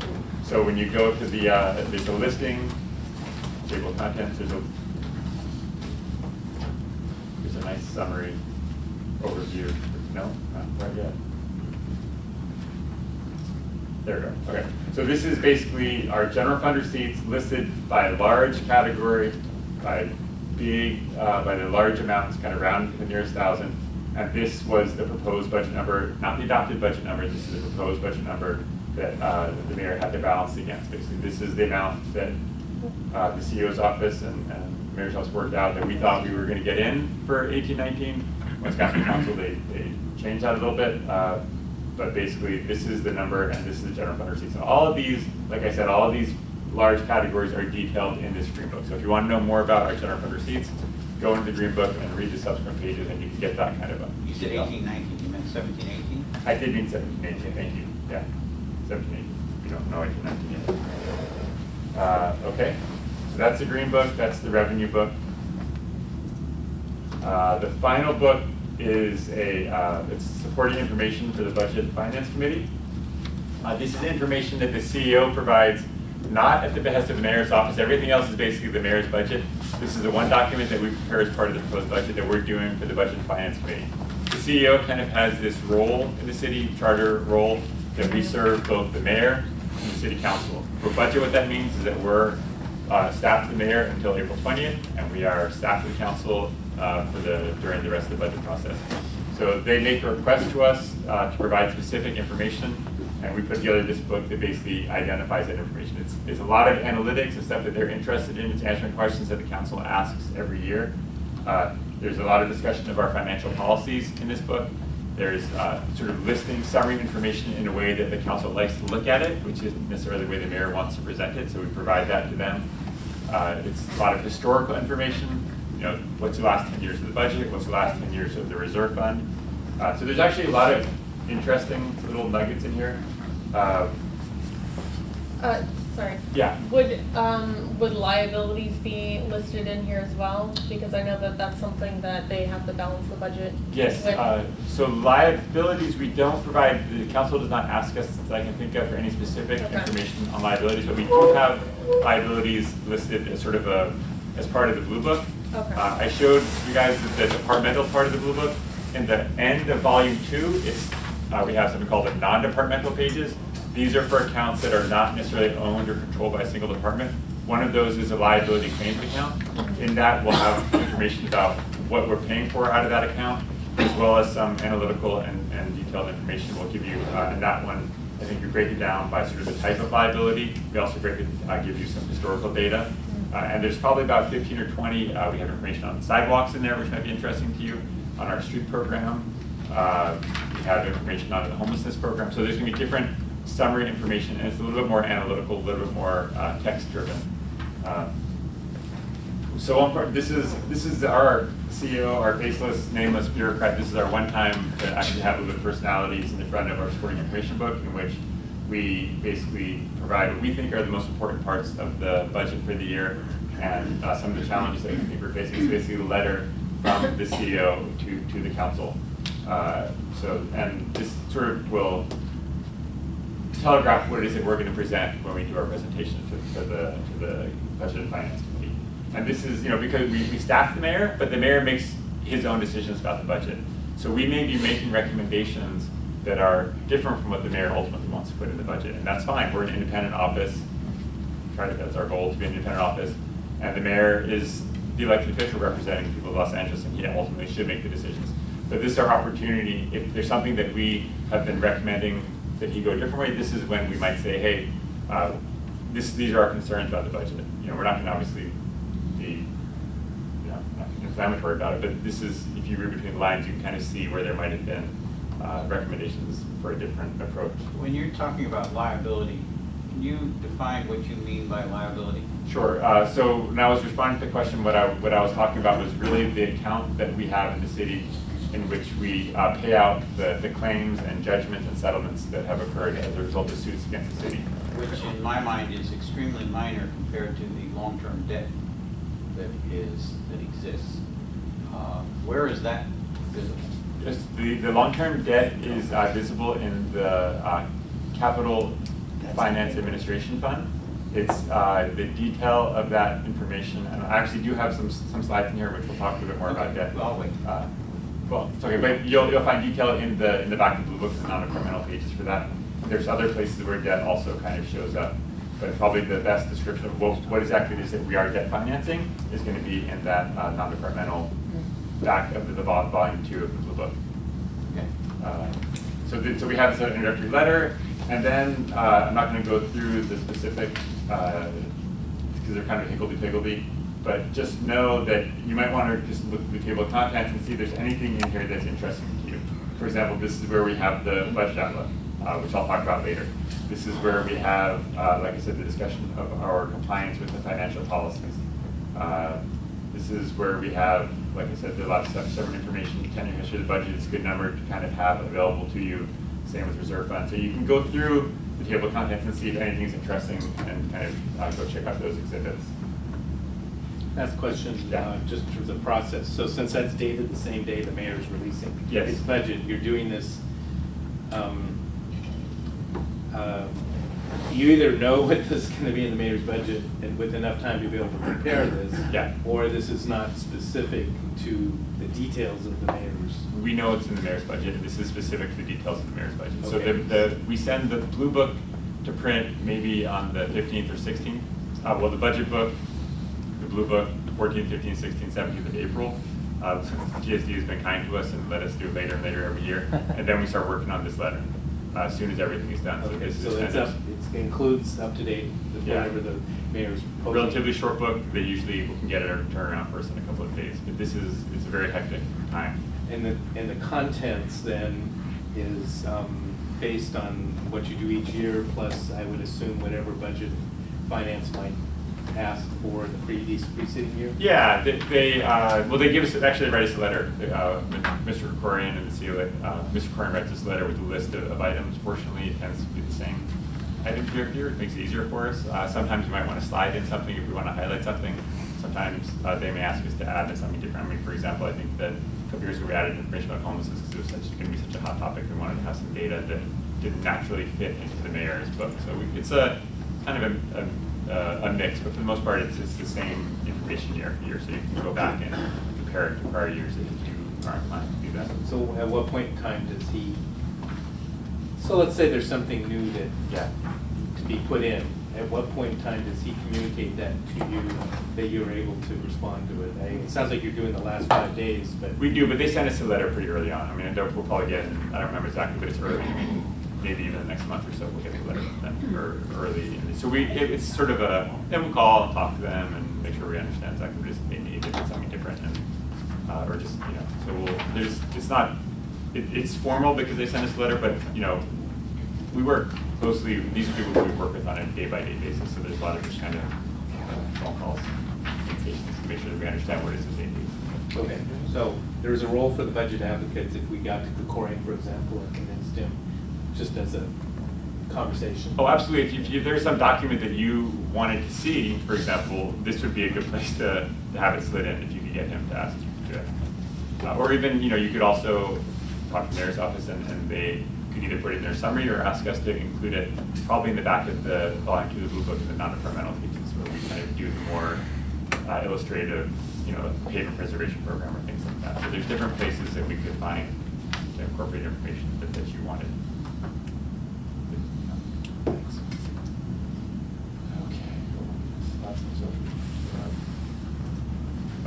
So when you go to the, there's a listing, table of contents, there's a nice summary overview. No, not quite yet. There we go, okay. So this is basically our general fund receipts listed by large category, by big, by the large amounts, kind of round to the nearest thousand. And this was the proposed budget number, not the adopted budget number, this is the proposed budget number that the mayor had to balance against. Basically, this is the amount that the CEO's office and the mayor's office worked out that we thought we were going to get in for 18-19. Once got to council, they changed that a little bit. But basically, this is the number, and this is the general fund receipts. And all of these, like I said, all of these large categories are detailed in this green book. So if you want to know more about our general fund receipts, go into the green book and read the subsequent pages, and you can get that kind of a. You said 18-19, you meant 17-18? I did mean 17-18, thank you. Yeah, 17-18. You don't know 18-19 yet. Okay, so that's the green book, that's the revenue book. The final book is it's supporting information for the Budget and Finance Committee. This is information that the CEO provides, not at the behest of the mayor's office. Everything else is basically the mayor's budget. This is the one document that we prepare as part of the proposed budget that we're doing for the Budget and Finance Committee. The CEO kind of has this role in the city, charter role, that we serve both the mayor and the city council. For budget, what that means is that we're staff to the mayor until April 20th, and we are staff to the council during the rest of the budget process. So they make a request to us to provide specific information, and we put together this book that basically identifies that information. It's a lot of analytics and stuff that they're interested in. It's answering questions that the council asks every year. There's a lot of discussion of our financial policies in this book. There's sort of listing summary information in a way that the council likes to look at it, which isn't necessarily the way the mayor wants to present it, so we provide that to them. It's a lot of historical information. You know, what's the last 10 years of the budget? What's the last 10 years of the reserve fund? So there's actually a lot of interesting little nuggets in here. Sorry. Yeah. Would liabilities be listed in here as well? Because I know that that's something that they have to balance the budget Yes. with. So liabilities, we don't provide, the council does not ask us, that I can think of, for any specific information on liabilities, but we do have liabilities listed as sort of as part of the blue book. Okay. I showed you guys the departmental part of the blue book. In the end of volume 2, we have something called the non-departmental pages. These are for accounts that are not necessarily owned or controlled by a single department. One of those is a liability claims account. In that, we'll have information about what we're paying for out of that account, as well as some analytical and detailed information we'll give you. In that one, I think we break it down by sort of the type of liability. We also give you some historical data. And there's probably about 15 or 20. We have information on sidewalks in there, which might be interesting to you, on our street program. We have information on the homelessness program. So there's going to be different summary information, and it's a little bit more analytical, a little bit more text-driven. So one part, this is our CEO, our faceless, nameless bureaucrat. This is our one time to actually have a little bit of personalities in the front of our supporting information book, in which we basically provide what we think are the most important parts of the budget for the year, and some of the challenges that we think we're facing. It's basically a letter from the CEO to the council. And this sort of will telegraph what it is that we're going to present when we do our presentation to the Budget and Finance Committee. And this is, because we staff the mayor, but the mayor makes his own decisions about the budget. So we may be making recommendations that are different from what the mayor ultimately wants to put in the budget, and that's fine. We're an independent office. That's our goal, to be an independent office. And the mayor is the elected official representing the people of Los Angeles, and he ultimately should make the decisions. But this is our opportunity. If there's something that we have been recommending that he go a different way, this is when we might say, hey, these are our concerns about the budget. We're not going to obviously be inflammatory about it, but this is, if you read between the lines, you can kind of see where there might have been recommendations for a different approach. When you're talking about liability, can you define what you mean by liability? Sure. So when I was responding to the question, what I was talking about was really the account that we have in the city in which we pay out the claims and judgments and settlements that have occurred as a result of suits against the city. Which in my mind is extremely minor compared to the long-term debt that exists. Where is that visible? Yes, the long-term debt is visible in the Capital Finance Administration Fund. It's the detail of that information, and I actually do have some slides in here which will talk a little bit more about debt. I'll wait. Well, it's okay, but you'll find detail in the back of the Blue Books and non-departmental pages for that. There's other places where debt also kind of shows up, but probably the best description of what exactly it is that we are debt financing is going to be in that non-departmental back of the volume 2 of the Blue Book. Okay. So we have this introductory letter, and then I'm not going to go through the specific because they're kind of higgledy-piggledy, but just know that you might want to just look at the table of contents and see if there's anything in here that's interesting to you. For example, this is where we have the budget outlook, which I'll talk about later. This is where we have, like I said, the discussion of our compliance with the financial policies. This is where we have, like I said, a lot of separate information, 10-year history of the budget. It's a good number to kind of have available to you. Same with reserve funds. So you can go through the table of contents and see if anything's interesting and kind of go check out those exhibits. Last question, Yeah. just in terms of process. So since that's dated the same day the mayor is releasing Yes. his budget, you're doing this, you either know what this is going to be in the mayor's budget and with enough time to be able to prepare this, Yeah. or this is not specific to the details of the mayor's. We know it's in the mayor's budget. This is specific to the details of the mayor's budget. Okay. So we send the Blue Book to print maybe on the 15th or 16th. Well, the budget book, the Blue Book, 14th, 15th, 16th, 17th of April. GSD has been kind to us and let us do it later and later every year. And then we start working on this letter as soon as everything is done. Okay, this so is it's kind up, of it includes up to date, Yeah. whatever the mayor's. posting. relatively short book. They usually can get it or turn around for us in a couple of days. But it's a very hectic time. And the contents then is based on what you do each year, plus I would assume whatever budget finance might ask for the preceding year? Yeah, they give us, actually they write us a letter. Mr. Krikorian and the CEO, Mr. Krikorian writes us a letter with a list of items. Fortunately, it tends to be the same item year after year. It makes it easier for us. Sometimes you might want to slide in something if we want to highlight something. Sometimes they may ask us to add in something different. I mean, for example, I think that a couple years ago we added information about homelessness because it was going to be such a hot topic. We wanted to have some data that didn't naturally fit into the mayor's book. So it's a kind of a mix, but for the most part, it's the same information year after year. So you can go back and compare it to prior years if you are inclined to do that. So at what point in time does he, so let's say there's something new that, Yeah. to be put in, at what point in time does he communicate that to you, that you're able to respond to it? It sounds like you're doing the last 5 days, but. We do, but they send us a letter pretty early on. I mean, we'll probably get, I don't remember exactly, but it's early. Maybe even the next month or so, we'll get the letter from them, or early. So it's sort of then we'll call and talk to them and make sure we understand exactly what it is that they need, if it's something different, and, or just, so it's formal because they send us a letter, but, we work closely, these are people who we work with on a day-by-day basis, so there's a lot of just kind of phone calls, communications to make sure that we understand what it is that they need. Okay, so there's a role for the budget advocates if we got to Krikorian, for example, and convinced him, just as a conversation. Oh, absolutely. If there's some document that you wanted to see, for example, this would be a good place to have it slid in if you could get him to ask you to do it. Or even, you could also talk to the mayor's office and they could either put it in their summary or ask us to include it probably in the back of the volume 2 of the Blue Book and the non-departmental pages where we kind of do the more illustrative, pavement preservation program or things like that. So there's different places that we could find to incorporate information that you wanted. Thanks.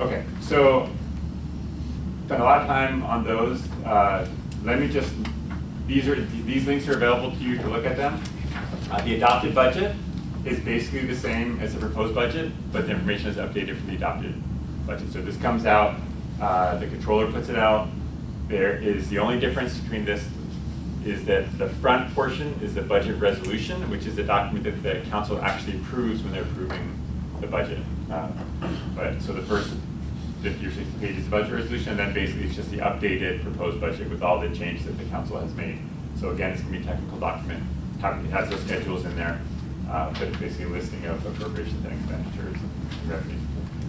Okay, so spent a lot of time on those. Let me just, these links are available to you to look at them. The adopted budget is basically the same as the proposed budget, but the information is updated from the adopted budget. So this comes out, the controller puts it out. There is, the only difference between this is that the front portion is the budget resolution, which is a document that the council actually approves when they're approving the budget. So the first 50 or 60 pages of budget resolution, and then basically it's just the updated proposed budget with all the changes that the council has made. So again, it's gonna be a technical document. It has those schedules in there, but it's basically a listing of appropriations and expenditures and revenue.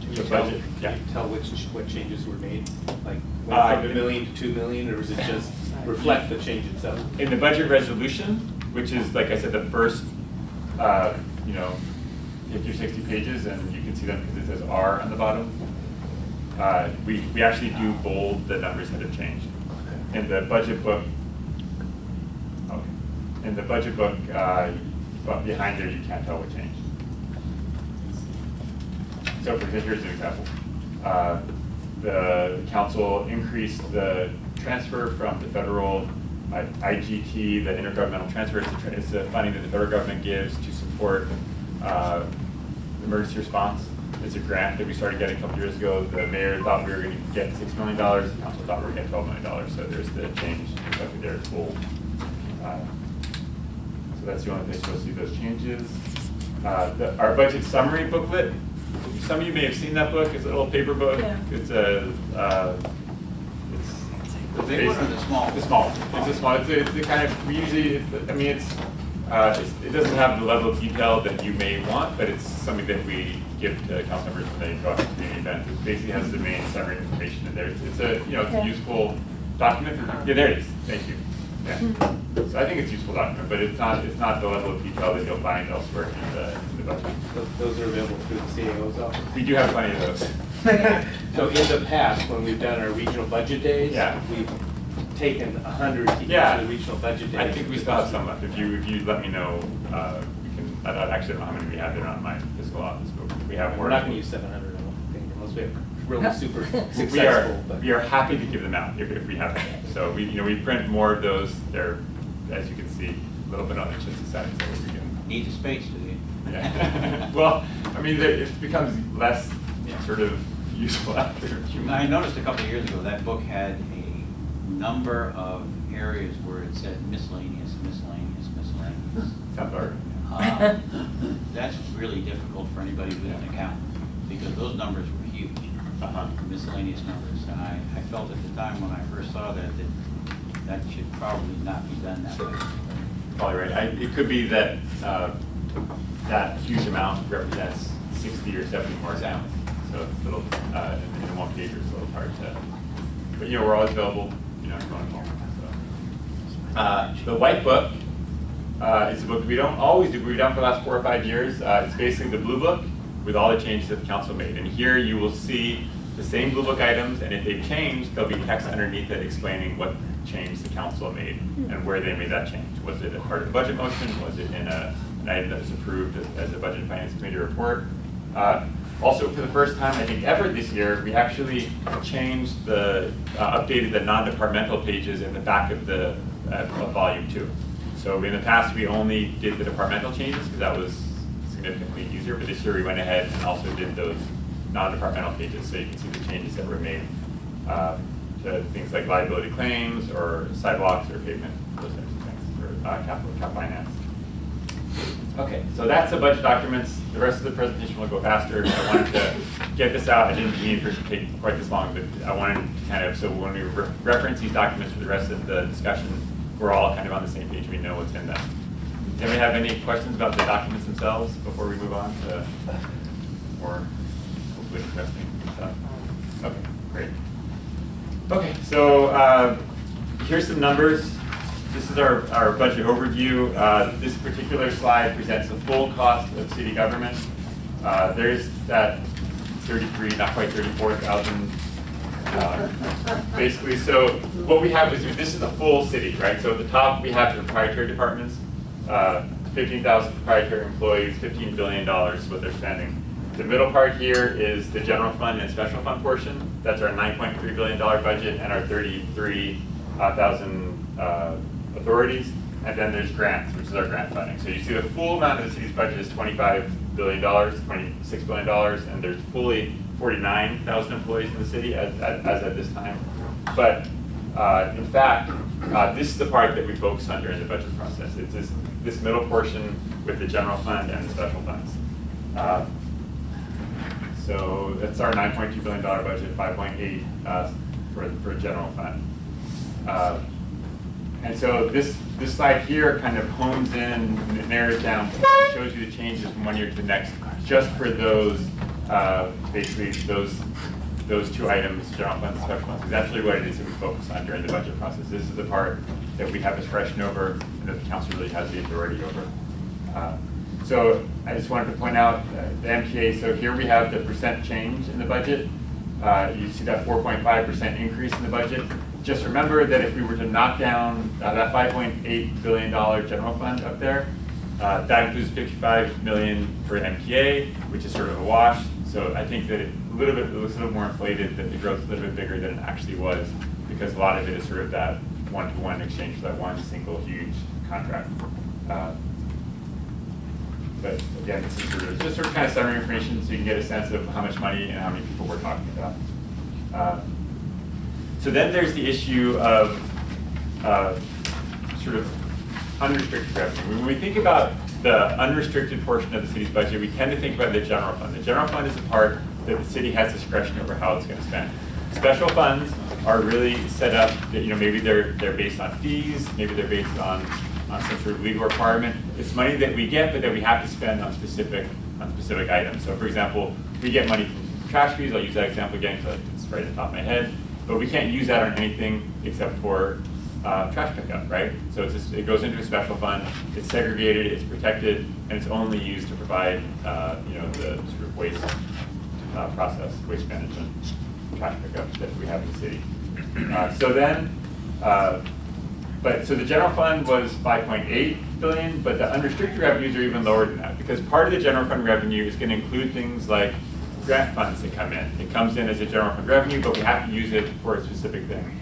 Can The you tell, budget, yeah. can you tell what changes were made? Like, went from Uh, $1 million to 2 million, or was it just reflect the change itself? In the budget resolution, which is, like I said, the first, 50 or 60 pages, and you can see them because it says R on the bottom. We actually do bold the numbers that have changed. In the budget book, but behind there, you can't tell what changed. So here's an example. The council increased the transfer from the federal IGT, the intergovernmental transfer. It's the funding that the federal government gives to support emergency response. It's a grant that we started getting a couple years ago. The mayor thought we were going to get $6 million. The council thought we were going to get $12 million. So there's the change reflected there. It's full. So that's the only place you'll see those changes. Our budget summary booklet. Some of you may have seen that book. It's a little paper book. Yeah. It's a. The big one or the small? The small. It's a small. It's the kind of we usually. It doesn't have the level of detail that you may want, but it's something that we give to council members when they go out to community events. It basically has the main summary information in there. It's a it's a useful document. Yeah, there it is. Thank you. Yeah. So I think it's a useful document, but it's not the level of detail that you'll find elsewhere in the budget. Those are available through the CAO's office? We do have plenty of those. So in the past, when we've done our regional budget days, Yeah. we've taken 100 to each Yeah. of the regional budget days. I think we still have some left. If you let me know, we can. I actually don't know how many we have there on my fiscal office, but we have more. We're not going to use 700, I don't think, unless we have really super successful. We are happy to give them out if we have them. So we print more of those. They're, as you can see, a little bit on the chintzy side, so we can. Need the space, do you? Yeah. Well, it becomes less sort of useful after a few months. I noticed a couple of years ago, that book had a number of areas where it said miscellaneous. Sounds hard. That's really difficult for anybody with an account, because those numbers were huge, miscellaneous numbers. And I felt at the time when I first saw that should probably not be done that way. Probably right. It could be that that huge amount represents 60 or 70 more accounts. So it's a little, in one page, it's a little hard to, but we're always available, going home. So. The white book is a book we don't always do, but we've done for the last 4 or 5 years. It's basically the blue book with all the changes that the council made. And here you will see the same blue book items, and if they've changed, there'll be text underneath it explaining what change the council made and where they made that change. Was it a part of the budget motion? Was it in an item that was approved as a Budget and Finance Committee report? Also, for the first time, I think ever this year, we actually changed updated the non-departmental pages in the back of the of volume 2. So in the past, we only did the departmental changes because that was significantly easier, but this year we went ahead and also did those non-departmental pages, so you can see the changes that were made to things like liability claims or sidewalks or pavement, those types of things, or cap finance. Okay, so that's the budget documents. The rest of the presentation will go faster. I wanted to get this out. I didn't mean for it to take quite this long, but I wanted to kind of, so when we reference these documents for the rest of the discussion, we're all kind of on the same page. We know what's in them. Do we have any questions about the documents themselves before we move on to more hopefully interesting stuff? Okay, great. Okay, so here's some numbers. This is our budget overview. This particular slide presents the full cost of city government. There's that 33, not quite 34,000. Basically, so what we have is this is the full city, right? So at the top we have the proprietary departments, 15,000 proprietary employees, $15 billion is what they're spending. The middle part here is the general fund and special fund portion. That's our $9.3 billion budget and our 33,000 authorities. And then there's grants, which is our grant funding. So you see the full amount of the city's budget is $25 billion, $26 billion, and there's fully 49,000 employees in the city as at this time. But in fact, this is the part that we focus on during the budget process. It's this middle portion with the general fund and the special funds. So that's our $9.2 billion budget, 5.8 for general fund. And so this slide here kind of hones in, and it narrows down, shows you the changes from one year to the next, just for those, basically those two items, general funds and special funds. Because that's really what it is that we focus on during the budget process. This is the part that we have discretion over and that the council really has the authority over. So I just wanted to point out the MTA. So here we have the percent change in the budget. You see that 4.5% increase in the budget. Just remember that if we were to knock down that $5.8 billion general fund up there, that includes $55 million for MTA, which is sort of a wash. So I think that it looks a little more inflated, that the growth is a little bit bigger than it actually was, because a lot of it is sort of that one-to-one exchange for that one single huge contract. But again, this is just sort of kind of summary information so you can get a sense of how much money and how many people we're talking about. So then there's the issue of sort of unrestricted revenue. When we think about the unrestricted portion of the city's budget, we tend to think about the general fund. The general fund is the part that the city has discretion over how it's going to spend. Special funds are really set up that, maybe they're based on fees, maybe they're based on some sort of legal requirement. It's money that we get, but that we have to spend on specific items. So for example, we get money from trash fees. I'll use that example again because it's right at the top of my head. But we can't use that on anything except for trash pickup, right? So it goes into a special fund, it's segregated, it's protected, and it's only used to provide, the sort of waste process, waste management, trash pickup that we have in the city. So the general fund was 5.8 billion, but the unrestricted revenues are even lower than that, because part of the general fund revenue is going to include things like grant funds that come in. It comes in as a general fund revenue, but we have to use it for a specific thing.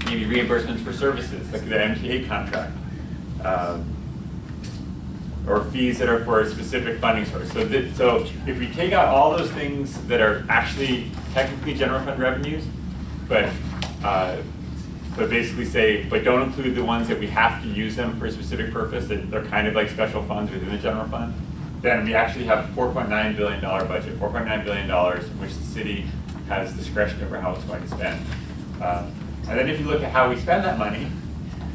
Maybe reimbursements for services, like the MTA contract, or fees that are for a specific funding source. So if we take out all those things that are actually technically general fund revenues, but basically but don't include the ones that we have to use them for a specific purpose, that they're kind of like special funds within the general fund, then we actually have a $4.9 billion budget, $4.9 billion in which the city has discretion over how it's going to spend. And then if you look at how we spend that money,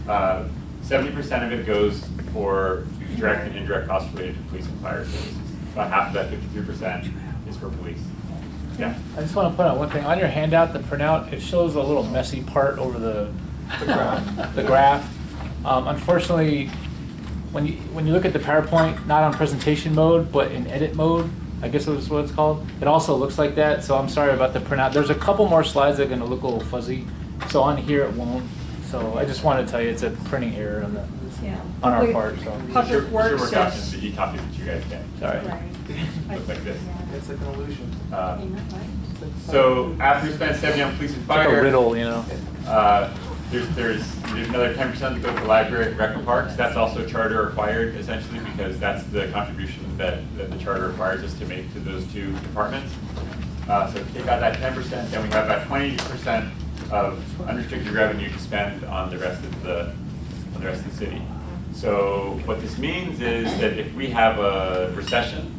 70% of it goes for direct and indirect costs related to police and fire services. About half of that, 53%, is for police. Yeah. I just want to point out one thing. On your handout, the printout, it shows a little messy part over the graph. Unfortunately, when you look at the PowerPoint, not on presentation mode, but in edit mode, I guess that's what it's called, it also looks like that, so I'm sorry about the printout. There's a couple more slides that are going to look a little fuzzy, so on here it won't. So I just wanted to tell you it's a printing error on our part. So Public Works work out is- the e-copy that you guys get. sorry. Look like this. It's like an illusion. So after we spend 70 on police and It's like fire, a riddle, there's another 10% that goes to library, rec and parks. That's also charter required, essentially, because that's the contribution that the charter requires us to make to those two departments. So take out that 10%, then we have about 20% of unrestricted revenue to spend on the rest of the city. So what this means is that if we have a recession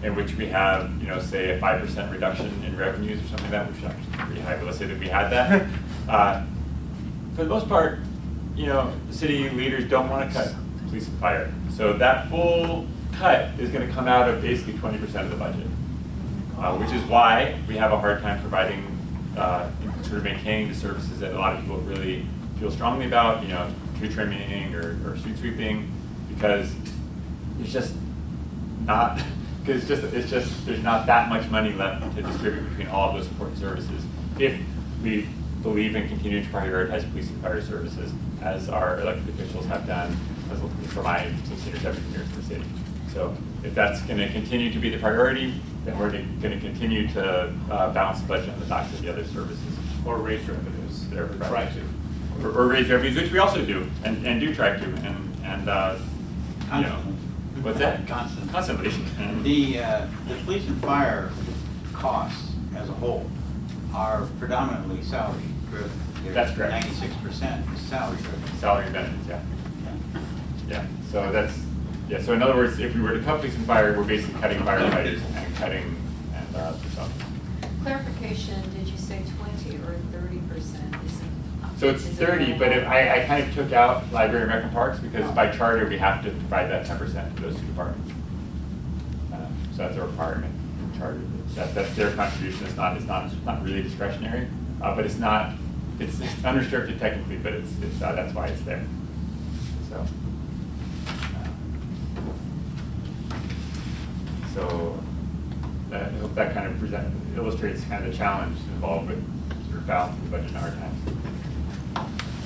in which we have, say a 5% reduction in revenues or something like that, which is actually pretty high, but let's say that we had that. For the most part, the city leaders don't want to cut police and fire. So that full cut is going to come out of basically 20% of the budget, which is why we have a hard time providing, sort of maintaining the services that a lot of people really feel strongly about, tree trimming or street sweeping, because it's just not, there's not that much money left to distribute between all of those important services if we believe in continuing to prioritize police and fire services as our elected officials have done for my 16 or 17 years in the city. So if that's going to continue to be the priority, then we're going to continue to balance the budget on the backs of the other services. Or raise revenues. They're trying to. Or raise revenues, which we also do, and do try to, and what's that? Constantly. Constantly. The police and fire costs as a whole are predominantly salary driven. That's correct. 96% is salary driven. Salary and benefits, yeah. Yeah, so that's, yeah, so in other words, if we were to cut police and fire, we're basically cutting firefighters and cutting, and, so. Clarification, did you say 20 or 30%? So it's 30, but I kind of took out library and rec and parks because by charter, we have to provide that 10% to those two departments. So that's a requirement in charter. That's their contribution. It's not really discretionary, but it's unrestricted technically, but that's why it's there. So I hope that kind of illustrates kind of the challenge involved with sort of balancing the budget in our times.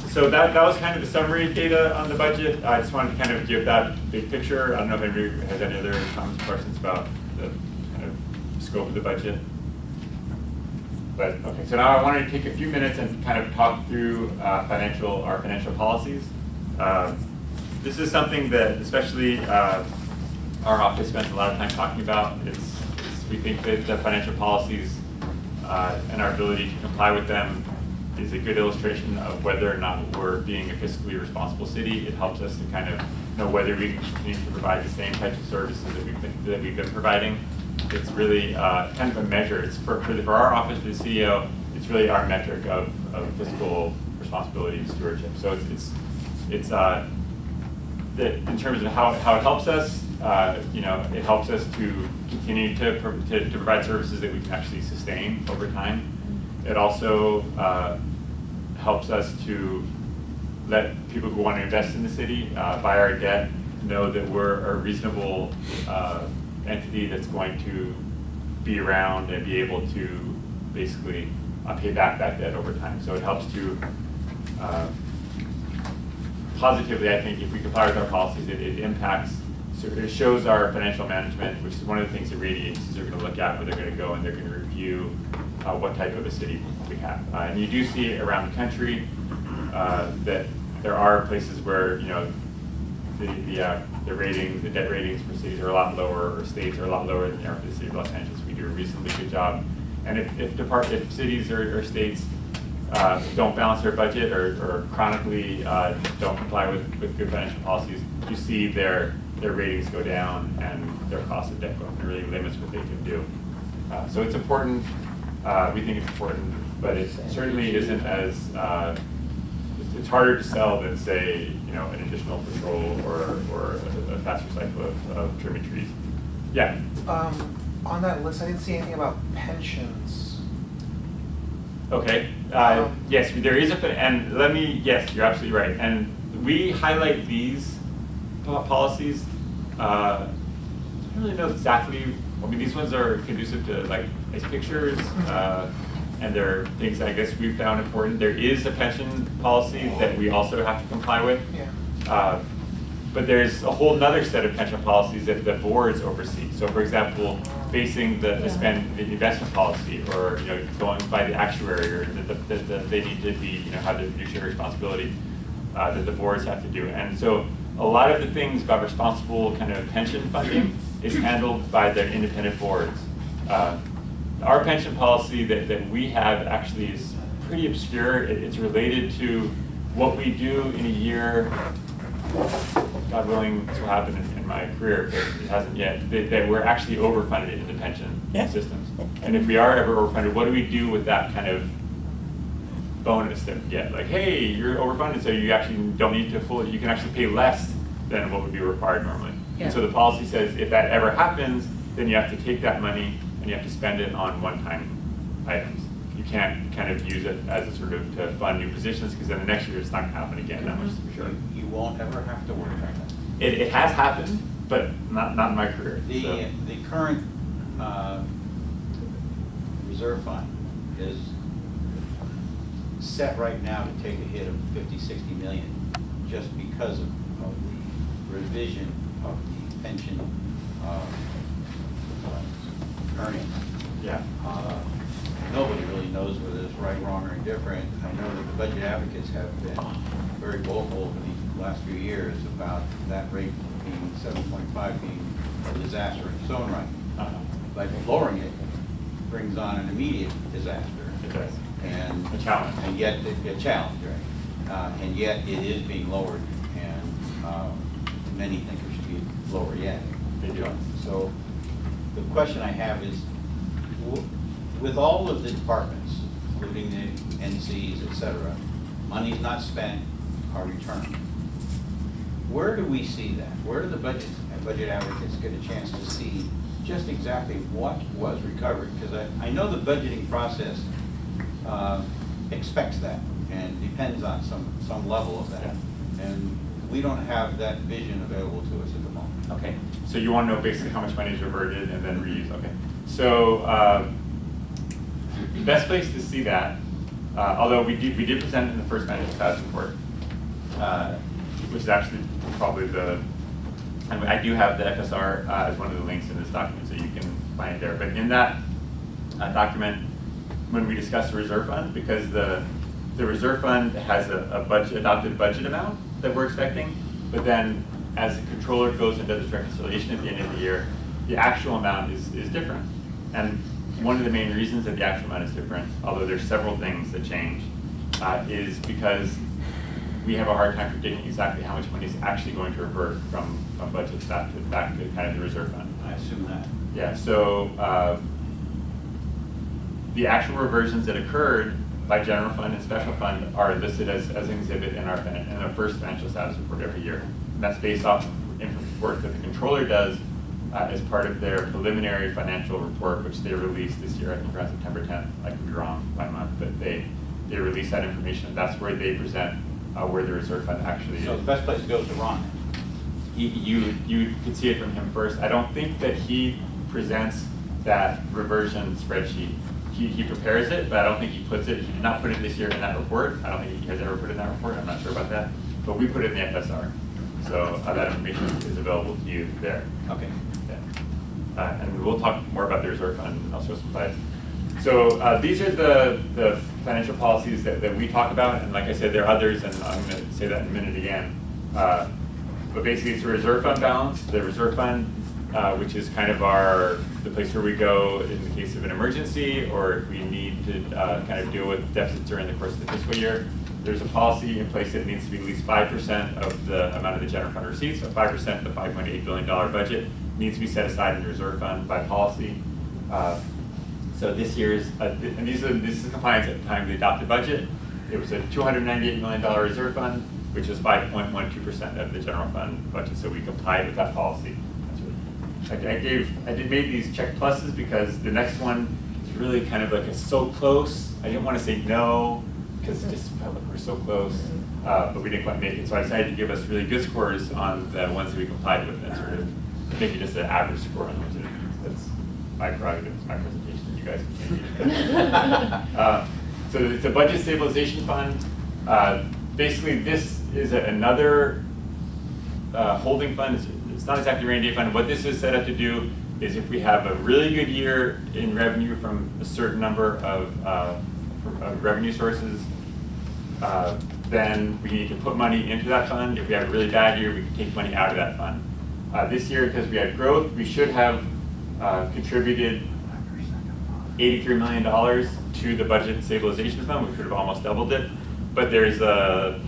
So that was kind of the summary data on the budget. I just wanted to kind of give that big picture. I don't know if anybody has any other comments or questions about the kind of scope of the budget. But okay, so now I wanted to take a few minutes and kind of talk through our financial policies. This is something that especially our office spends a lot of time talking about. We think that the financial policies and our ability to comply with them is a good illustration of whether or not we're being a fiscally responsible city. It helps us to kind of know whether we can continue to provide the same types of services that we've been providing. It's really kind of a measure. It's for our office, for the CEO, it's really our metric of fiscal responsibility and stewardship. So it's that in terms of how it helps us, it helps us to continue to provide services that we can actually sustain over time. It also helps us to let people who want to invest in the city buy our debt know that we're a reasonable entity that's going to be around and be able to basically pay back that debt over time. So it helps to positively, I think, if we comply with our policies, it impacts. So it shows our financial management, which is one of the things that rating agencies are going to look at when they're going to go and they're going to review what type of a city we have. And you do see around the country that there are places where the ratings, the debt ratings for cities are a lot lower, or states are a lot lower than for the city of Los Angeles. We do a reasonably good job. And if cities or states don't balance their budget or chronically don't comply with good financial policies, you see their ratings go down and their cost of debt go up. It really limits what they can do. So it's important. We think it's important, but it certainly isn't as it's harder to sell than, say, an additional patrol or a faster cycle of trimming trees. Yeah. On that list, I didn't see anything about pensions. Okay. Yes, there is yes, you're absolutely right. And we highlight these policies. I don't really know exactly. I mean, these ones are conducive to like nice pictures, and they're things I guess we found important. There is a pension policy that we also have to comply with. Yeah. But there's a whole nother set of pension policies that the boards oversee. So, for example, basing the investment policy, or going by the actuary, or that they need to be have the fiduciary responsibility that the boards have to do. And so, a lot of the things about responsible kind of pension funding is handled by the independent boards. Our pension policy that we have actually is pretty obscure. It's related to what we do in a year. God willing, this will happen in my career, but it hasn't yet, that we're actually overfunded in the pension systems. And if we are ever overfunded, what do we do with that kind of bonus that we get? Like, hey, you're overfunded, so you actually don't need to you can actually pay less than what would be required normally. Yeah. And so the policy says if that ever happens, then you have to take that money and you have to spend it on one-time items. You can't kind of use it as a sort of to fund new positions, because then the next year it's not going to happen again, that much for sure. You won't ever have to worry about that. It has happened, but not in my career. The current reserve fund is set right now to take a hit of 50-60 million just because of the revision of the pension earnings. Yeah. Nobody really knows whether it's right, wrong, or indifferent. I know that the budget advocates have been very vocal over the last few years about that rate being 7.5 being a disaster in its own right. By lowering it, brings on an immediate disaster. It does. And. A challenge. And yet, a challenge, right? And yet it is being lowered, and many think it should be lower yet. They do. So the question I have is, with all of the departments, including the NCs, et cetera, money's not spent or returned. Where do we see that? Where do the budget advocates get a chance to see just exactly what was recovered? Because I know the budgeting process expects that and depends on some level of that. And we don't have that vision available to us at the moment. Okay, so you want to know basically how much money is reverted and then reused, okay. So the best place to see that, although we did present it in the first financial status report, which is actually probably I do have the FSR as one of the links in this document, so you can find it there. But in that document, when we discuss the reserve fund, because the reserve fund has a adopted budget amount that we're expecting, but then as the controller goes and does its reconciliation at the end of the year, the actual amount is different. And one of the main reasons that the actual amount is different, although there's several things that change, is because we have a hard time predicting exactly how much money is actually going to revert from budget back to kind of the reserve fund. I assume that. Yeah, so the actual reversions that occurred by general fund and special fund are listed as an exhibit in our first financial status report every year. And that's based off of work that the controller does as part of their preliminary financial report, which they released this year, I think around September 10th. I could be wrong by month, but they release that information, and that's where they present where the reserve fund actually is. So the best place to go is to Ron. You could see it from him first. I don't think that he presents that reversion spreadsheet. He prepares it, but I don't think he puts it. He did not put it this year in that report. I don't think he has ever put it in that report. I'm not sure about that. But we put it in the FSR. So that information is available to you there. Okay. Yeah. And we'll talk more about the reserve fund, and I'll show some slides. So these are the financial policies that we talk about, and like I said, there are others, and I'm going to say that in a minute again. But basically, it's a reserve fund balance. The reserve fund, which is kind of the place where we go in the case of an emergency, or if we need to kind of deal with deficits during the course of the fiscal year. There's a policy in place that needs to be at least 5% of the amount of the general fund receipts, so 5% of the $5.8 billion budget needs to be set aside in the reserve fund by policy. So this year's, and this is compliance at the time of the adopted budget. It was a $298 million reserve fund, which is 5.12% of the general fund budget. So we complied with that policy. I did make these check pluses because the next one is really kind of like a so close. I didn't want to say no because it just felt like we're so close, but we didn't quite make it. So I decided to give us really good scores on the ones that we complied with, and sort of make it just an average score on those. That's my prerogative. It's my presentation. You guys can change it. So it's a budget stabilization fund. Basically, this is another holding fund. It's not exactly a rainy day fund. What this is set up to do is if we have a really good year in revenue from a certain number of revenue sources, then we need to put money into that fund. If we have a really bad year, we can take money out of that fund. This year, because we had growth, we should have contributed $83 million to the budget stabilization fund, which would have almost doubled it. But there's a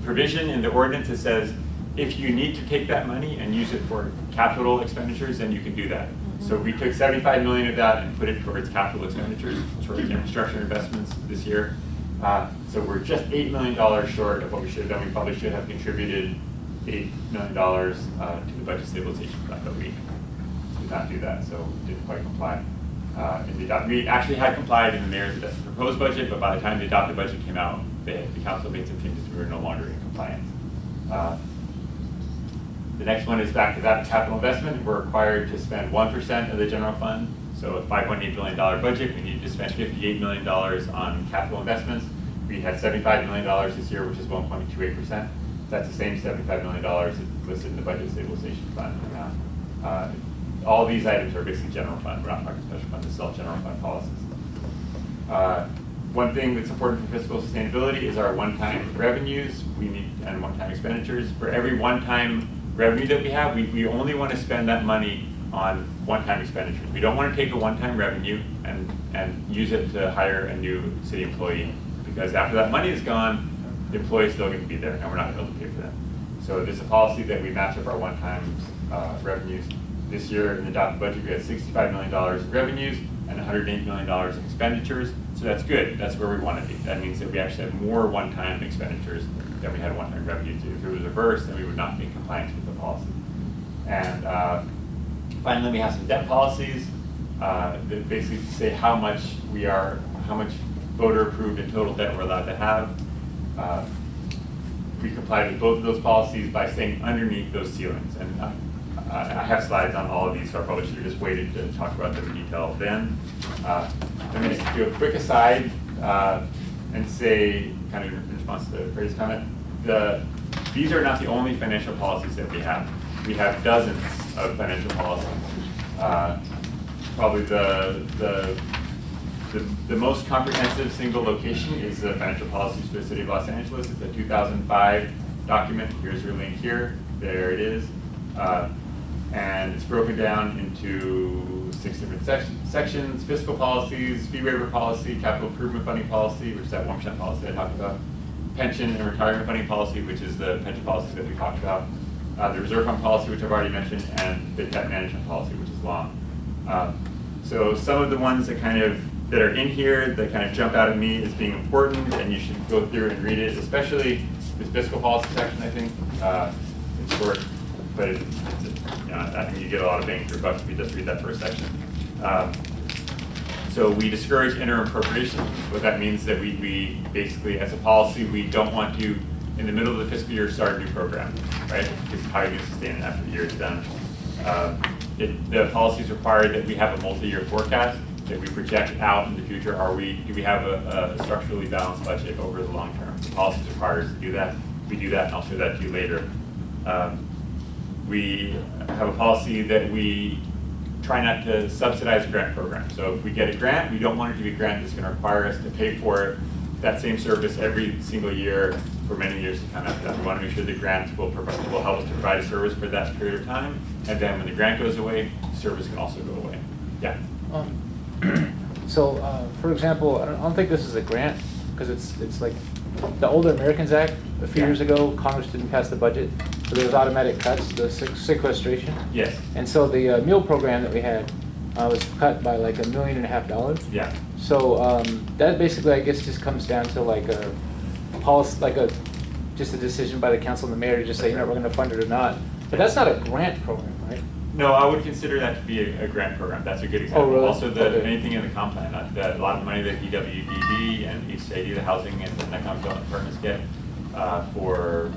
provision in the ordinance that says if you need to take that money and use it for capital expenditures, then you can do that. So we took $75 million of that and put it towards capital expenditures, towards infrastructure investments this year. So we're just $8 million short of what we should have done. We probably should have contributed $8 million to the budget stabilization fund, but we did not do that, so we didn't quite comply. We actually had complied in the mayor's proposed budget, but by the time the adopted budget came out, the council made some changes. We were no longer in compliance. The next one is back to that capital investment. We're required to spend 1% of the general fund. So a $5.8 billion budget, we need to spend $58 million on capital investments. We had $75 million this year, which is 1.28%. That's the same $75 million that's listed in the budget stabilization fund amount. All these items are basically general fund. We're not talking special fund. This is all general fund policies. One thing that's important for fiscal sustainability is our one-time revenues and one-time expenditures. For every one-time revenue that we have, we only want to spend that money on one-time expenditures. We don't want to take a one-time revenue and use it to hire a new city employee, because after that money is gone, the employee's still going to be there, and we're not able to pay for them. So there's a policy that we match up our one-time revenues. This year in the adopted budget, we had $65 million in revenues and $108 million in expenditures. So that's good. That's where we want to be. That means that we actually have more one-time expenditures than we had one-time revenues. If it was reversed, then we would not be in compliance with the policy. And finally, we have some debt policies that basically say how much voter-approved and total debt we're allowed to have. We complied with both of those policies by staying underneath those ceilings. And I have slides on all of these, so I probably should have just waited to talk about them in detail then. Let me just do a quick aside and say, kind of in response to Freddie's comment, these are not the only financial policies that we have. We have dozens of financial policies. Probably the most comprehensive single location is the financial policies for the city of Los Angeles. It's a 2005 document. Here's your link here. There it is. And it's broken down into 6 different sections: fiscal policies, fee waiver policy, capital improvement funding policy, which is that 1% policy I talked about, pension and retirement funding policy, which is the pension policy that we talked about, the reserve fund policy, which I've already mentioned, and the debt management policy, which is long. So some of the ones that are in here that kind of jump out at me as being important, and you should go through and read it, especially the fiscal policy section, I think. It's short, but I think you get a lot of bang for your buck if you just read that first section. So we discourage interim appropriations. What that means is that we basically, as a policy, we don't want to, in the middle of the fiscal year, start a new program, right? Because how are you going to sustain it after the year is done? The policies require that we have a multi-year forecast, that we project out in the future. Do we have a structurally balanced budget over the long term? The policies require us to do that. We do that, and I'll show that to you later. We have a policy that we try not to subsidize grant programs. So if we get a grant, we don't want it to be a grant that's going to require us to pay for that same service every single year for many years to come after that. We want to make sure the grants will help us to provide a service for that period of time. And then when the grant goes away, the service can also go away. Yeah. So, for example, I don't think this is a grant, because it's like the Older Americans Act. A few years ago, Congress didn't pass the budget, so there was automatic cuts, the sequestration. Yes. And so the meal program that we had was cut by like $1.5 million. Yeah. So that basically, I guess, just comes down to like a policy, just a decision by the council and the mayor to just say, you know, we're going to fund it or not. But that's not a grant program, right? No, I would consider that to be a grant program. That's a good example. Oh, really? Also, Okay. anything in the comp plan, a lot of the money that EWDD and HCID, the housing and economic development partners get for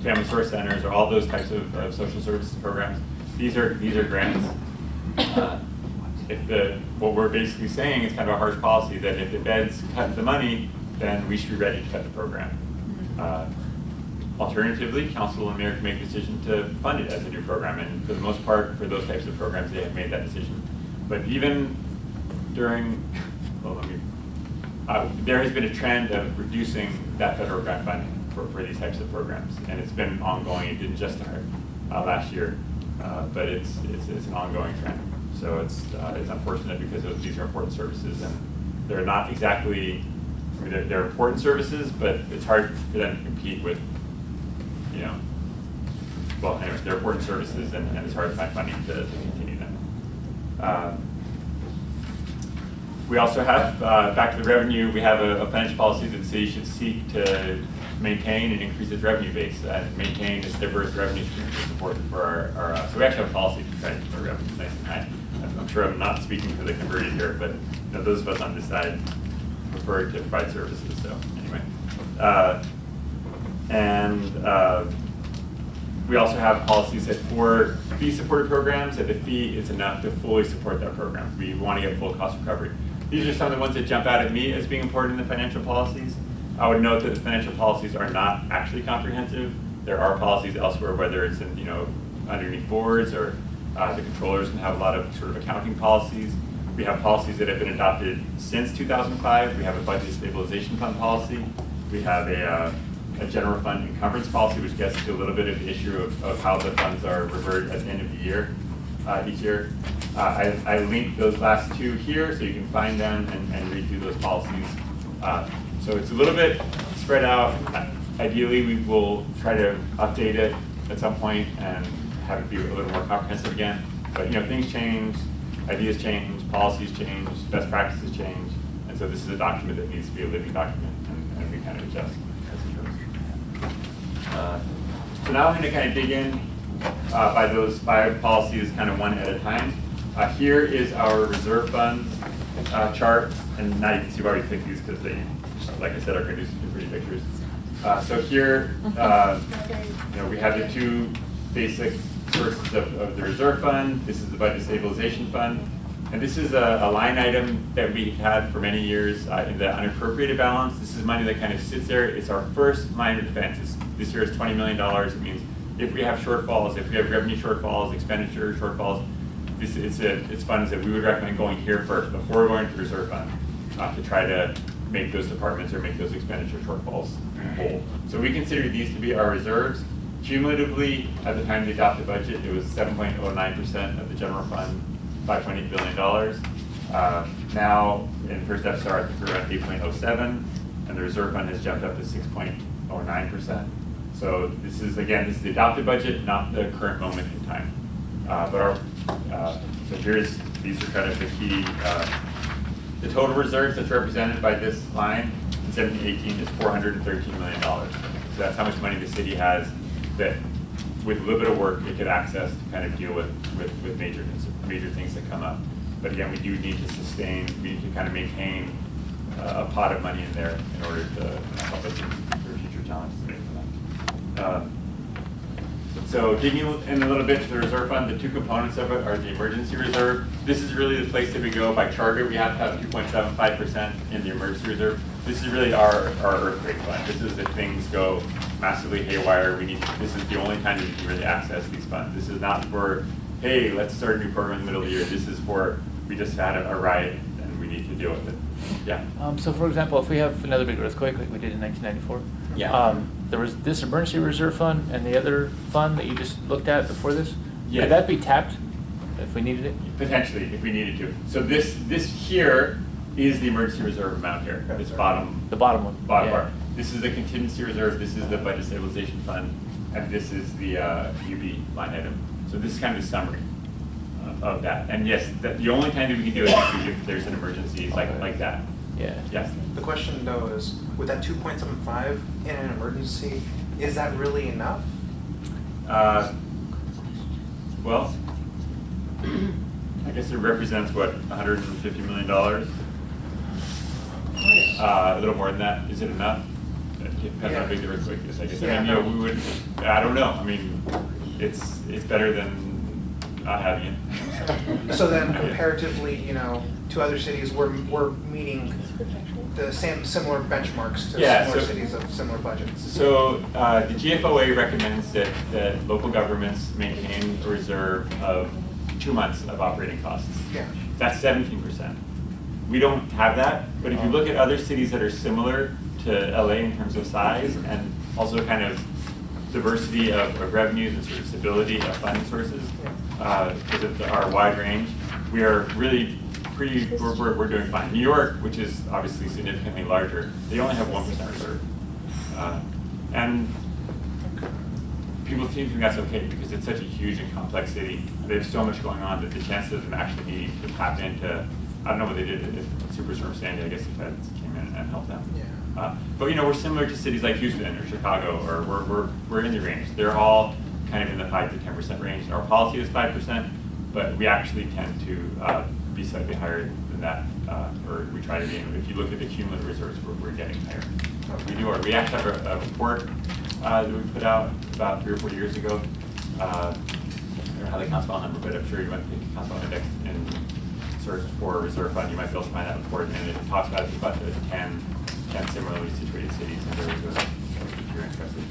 family source centers or all those types of social services programs, these are grants. What we're basically saying is kind of a harsh policy that if the feds cut the money, then we should be ready to cut the program. Alternatively, council and mayor can make a decision to fund it as a new program, and for the most part, for those types of programs, they have made that decision. But even during, there has been a trend of reducing that federal grant funding for these types of programs, and it's been ongoing. It didn't just start last year, but it's an ongoing trend. So it's unfortunate because these are important services, and they're not exactly. I mean, they're important services, but it's hard for them to compete with. Well, anyways, they're important services, and it's hard to find funding to continue them. We also have, back to the revenue, we have a financial policy that the city should seek to maintain and increase its revenue base, and maintain its diverse revenue stream to support for our so we actually have a policy to try to keep our revenue nice and high. I'm sure I'm not speaking for the converted here, but those of us on this side prefer to provide services, so anyway. We also have policies that for fee-supported programs, that the fee is enough to fully support that program. We want to get full cost recovery. These are some of the ones that jump out at me as being important in the financial policies. I would note that the financial policies are not actually comprehensive. There are policies elsewhere, whether it's in, underneath boards, or the controllers can have a lot of sort of accounting policies. We have policies that have been adopted since 2005. We have a budget stabilization fund policy. We have a a general fund encumbrance policy, which gets to a little bit of the issue of how the funds are reverted at the end of the year, each year. I linked those last two here, so you can find them and read through those policies. So it's a little bit spread out. Ideally, we will try to update it at some point and have it be a little more comprehensive again. But things change, ideas change, policies change, best practices change, and so this is a document that needs to be a living document, and we kind of adjust as it goes. So now I'm going to kind of dig in by those 5 policies kind of one at a time. Here is our reserve fund chart, and now you can see why we picked these because they, like I said, are produced in pretty pictures. So here, we have the 2 basic sources of the reserve fund. This is the budget stabilization fund. And this is a line item that we've had for many years in the unappropriated balance. This is money that kind of sits there. It's our first line of defense. This year is $20 million. It means if we have shortfalls, if we have revenue shortfalls, expenditure shortfalls, it's funds that we would recommend going here first before going to the reserve fund to try to make those departments or make those expenditure shortfalls whole. So we consider these to be our reserves. Cumulatively, at the time we adopted the budget, it was 7.09% of the general fund, $5.8 billion. Now, in first FSR, I think we're at 8.07, and the reserve fund has jumped up to 6.09%. So this is the adopted budget, not the current moment in time. So these are kind of the key, the total reserves that's represented by this line in 17-18 is $413 million. So that's how much money the city has that with a little bit of work it could access to kind of deal with major things that come up. But again, we do need to we need to kind of maintain a pot of money in there in order to help us for future challenges. So digging in a little bit to the reserve fund, the 2 components of it are the emergency reserve. This is really the place that we go by charter. We have to have 2.75% in the emergency reserve. This is really our earthquake fund. This is if things go massively haywire. This is the only time that we can really access these funds. This is not for, hey, let's start a new program in the middle of the year. This is for, we just had a riot and we need to deal with it. Yeah. So for example, if we have another big earthquake like we did in 1994, there was this emergency reserve fund and the other fund that you just looked at before this. Yeah. Could that be tapped if we needed it? Potentially, if we needed to. So this here is the emergency reserve amount here. This bottom. The bottom one. Bottom part. This is the contingency reserve. This is the budget stabilization fund, and this is the UB line item. So this is kind of the summary of that. And yes, the only time that we can do it is if there's an emergency like that. Yeah. Yes. The question though is, with that 2.75 in an emergency, is that really enough? Well, I guess it represents what, $150 million? A little more than that. Is it enough? It depends how big the earthquake is, I guess. Yeah, I don't know. I mean, it's better than not having it. So then comparatively, to other cities, we're meeting the similar benchmarks to similar cities of similar budgets. So the GFOA recommends that local governments maintain a reserve of 2 months of operating costs. Yeah. That's 17%. We don't have that, but if you look at other cities that are similar to LA in terms of size and also kind of diversity of revenues and sort of stability of funding sources, because of our wide range, we are really we're doing fine. New York, which is obviously significantly larger, they only have 1% reserve. And people seem to think that's okay because it's such a huge and complex city. They have so much going on that the chances of them actually needing to tap into, I don't know what they did at Superstorm Sandy, I guess the feds came in and helped them. Yeah. But we're similar to cities like Houston or Chicago, or we're in the range. They're all kind of in the 5 to 10% range. Our policy is 5%, but we actually tend to be slightly higher than that, or we try to be. If you look at the cumulative reserves, we're getting higher. We actually have a report that we put out about 3 or 4 years ago. I don't know how the council number, but I'm sure you might take the council index and search for a reserve fund. You might be able to find that report, and it talks about the 10 similarly situated cities and their reserves. If you're interested.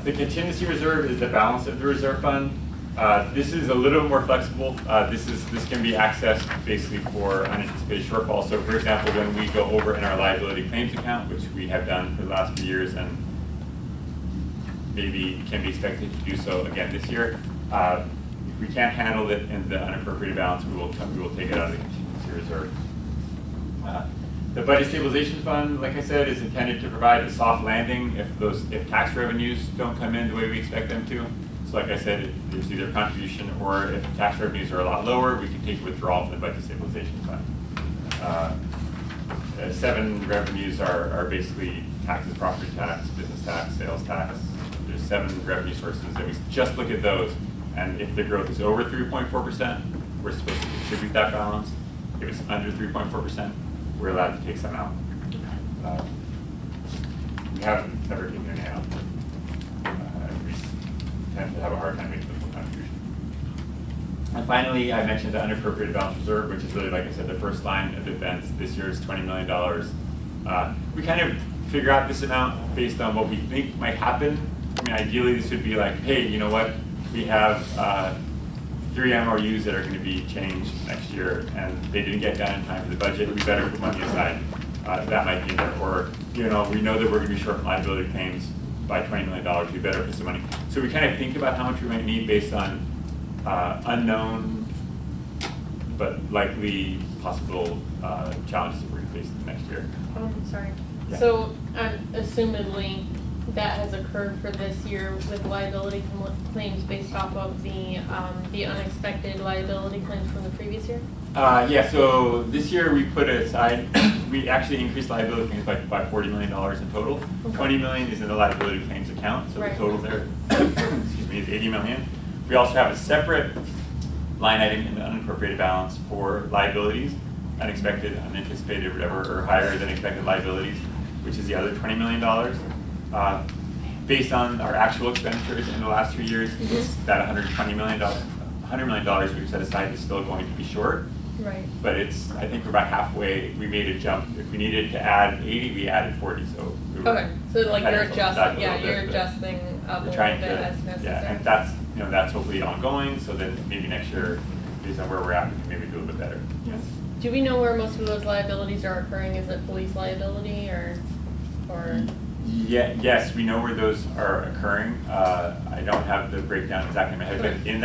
The contingency reserve is the balance of the reserve fund. This is a little more flexible. This can be accessed basically for unanticipated shortfall. So for example, when we go over in our liability claims account, which we have done for the last few years and maybe can be expected to do so again this year, if we can't handle it in the unappropriated balance, we will take it out of the contingency reserve. The budget stabilization fund, like I said, is intended to provide a soft landing if tax revenues don't come in the way we expect them to. So like I said, there's either contribution, or if tax revenues are a lot lower, we can take withdrawal from the budget stabilization fund. 7 revenues are basically taxes, property tax, business tax, sales tax. There's 7 revenue sources, and we just look at those. And if the growth is over 3.4%, we're supposed to distribute that balance. If it's under 3.4%, we're allowed to take some out. We haven't ever taken any out. We tend to have a hard time making the full contribution. And finally, I mentioned the unappropriated balance reserve, which is really, like I said, the first line of defense. This year is $20 million. We kind of figure out this amount based on what we think might happen. I mean, ideally, this would be like, hey, you know what? We have 3 MOUs that are going to be changed next year, and they didn't get done in time for the budget. We better put money aside. That might be in there. Or, you know, we know that we're going to be short liability claims by $20 million. We better put some money. So we kind of think about how much we might need based on unknown but likely possible challenges that we're going to face next year. Sorry. Yeah. So, assumedly, that has occurred for this year with liability claims based off of the unexpected liability claims from the previous year? Yeah, so this year we put aside, we actually increased liability claims by $40 million in total. Okay. $20 million is in the liability claims account, so Right. the total there excuse me, is $80 million. We also have a separate line item in the unappropriated balance for liabilities, unexpected, unanticipated, whatever, or higher than expected liabilities, which is the other $20 million. Based on our actual expenditures in the last 2 years, that $100 million we've set aside is still going to be short. Right. But it's, I think we're about halfway. We made a jump. If we needed to add 80, we added 40. So we were Okay, so like kind you're of back adjusting, a little bit, you're but adjusting up a we're little trying bit to, as necessary. yeah, and that's, you know, that's hopefully ongoing. So then maybe next year, based on where we're at, we can maybe do a little bit better. Yes. Do we know where most of those liabilities are occurring? Is it police liability or? Yeah, yes, we know where those are occurring. I don't have the breakdown exactly in my head, but in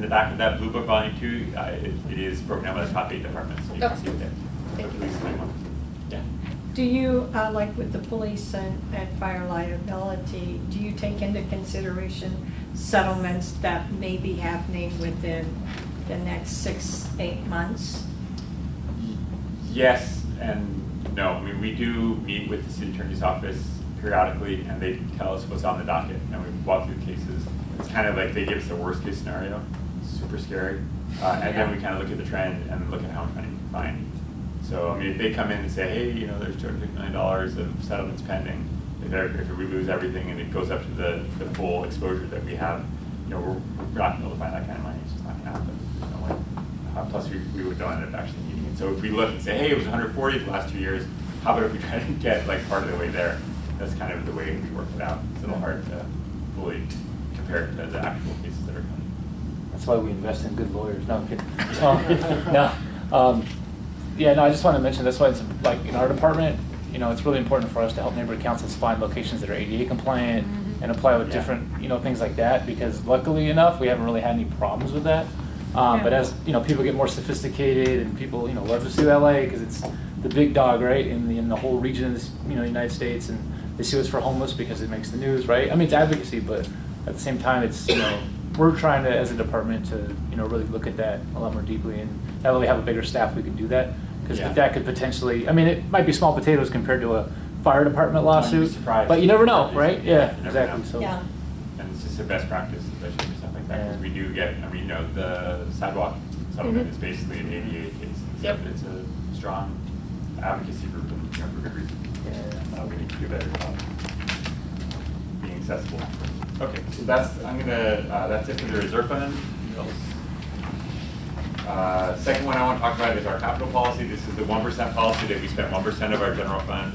the back of that Blue Book Volume 2, it is broken down by the top 8 departments, so you can see it there. Thank you. Police is one. Yeah. Do you, like with the police and fire liability, do you take into consideration settlements that may be happening within the next 6-8 months? Yes and no. I mean, we do meet with the city attorney's office periodically, and they tell us what's on the docket, and we walk through the cases. It's kind of like they give us the worst case scenario, super scary, and then we kind of look at the trend and look at how much money we can find. So, I mean, if they come in and say, hey, you know, there's $250 million of settlements pending, if we lose everything and it goes up to the full exposure that we have, you know, we're not going to be able to find that kind of money. It's just not going to happen. There's no way. Plus, we would don't end up actually needing it. So if we look and say, hey, it was 140 the last 2 years, how about if we try to get like part of the way there? That's kind of the way we work it out. It's a little hard to fully compare it to the actual cases that are coming. That's why we invest in good lawyers. No, I'm kidding. Yeah, no, I just want to mention that's why it's like in our department, you know, it's really important for us to help neighborhood councils find locations that are ADA compliant and apply with different, you know, things like that. Because luckily enough, we haven't really had any problems with that. But as you know, people get more sophisticated and people, you know, love to sue LA because it's the big dog, right, in the whole region of this, you know, United States, and they sue us for homeless because it makes the news, right? I mean, it's advocacy, but at the same time, it's, you know, we're trying to, as a department, to, you know, really look at that a lot more deeply, and now that we have a bigger staff, we can do that. Because that could potentially, I mean, it might be small potatoes compared to a fire department lawsuit, but you never know, right? Yeah, exactly. So. Yeah. And it's just a best practice, especially for stuff like that, because we do get, I mean, you know, the sidewalk settlement is basically an ADA case. It's a strong advocacy group, and, you know, for good reason. We need to do a better job being accessible. Okay, so that's it for the reserve fund. Second one I want to talk about is our capital policy. This is the 1% policy that we spend 1% of our general fund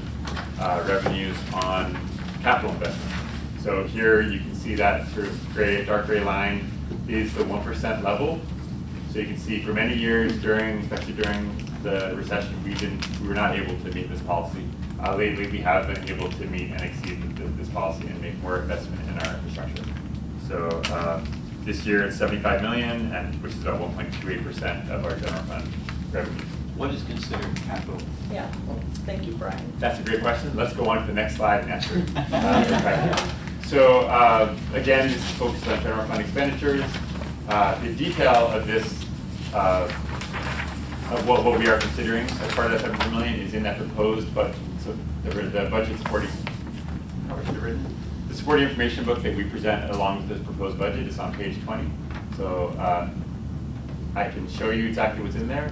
revenues on capital investment. So here you can see that sort of dark gray line. is the 1% level. So you can see for many years especially during the recession, we were not able to meet this policy. Lately, we have been able to meet and exceed this policy and make more investment in our infrastructure. So this year it's 75 million, which is about 1.28% of our general fund revenue. What is considered capital? Yeah, well, thank you, Brian. That's a great question. Let's go on to the next slide and answer it. So again, this is focused on general fund expenditures. The detail of this, of what we are considering as part of that 700 million is in that proposed budget. So the budget supporting, how much is it written? The supporting information book that we present along with this proposed budget is on page 20. So I can show you exactly what's in there,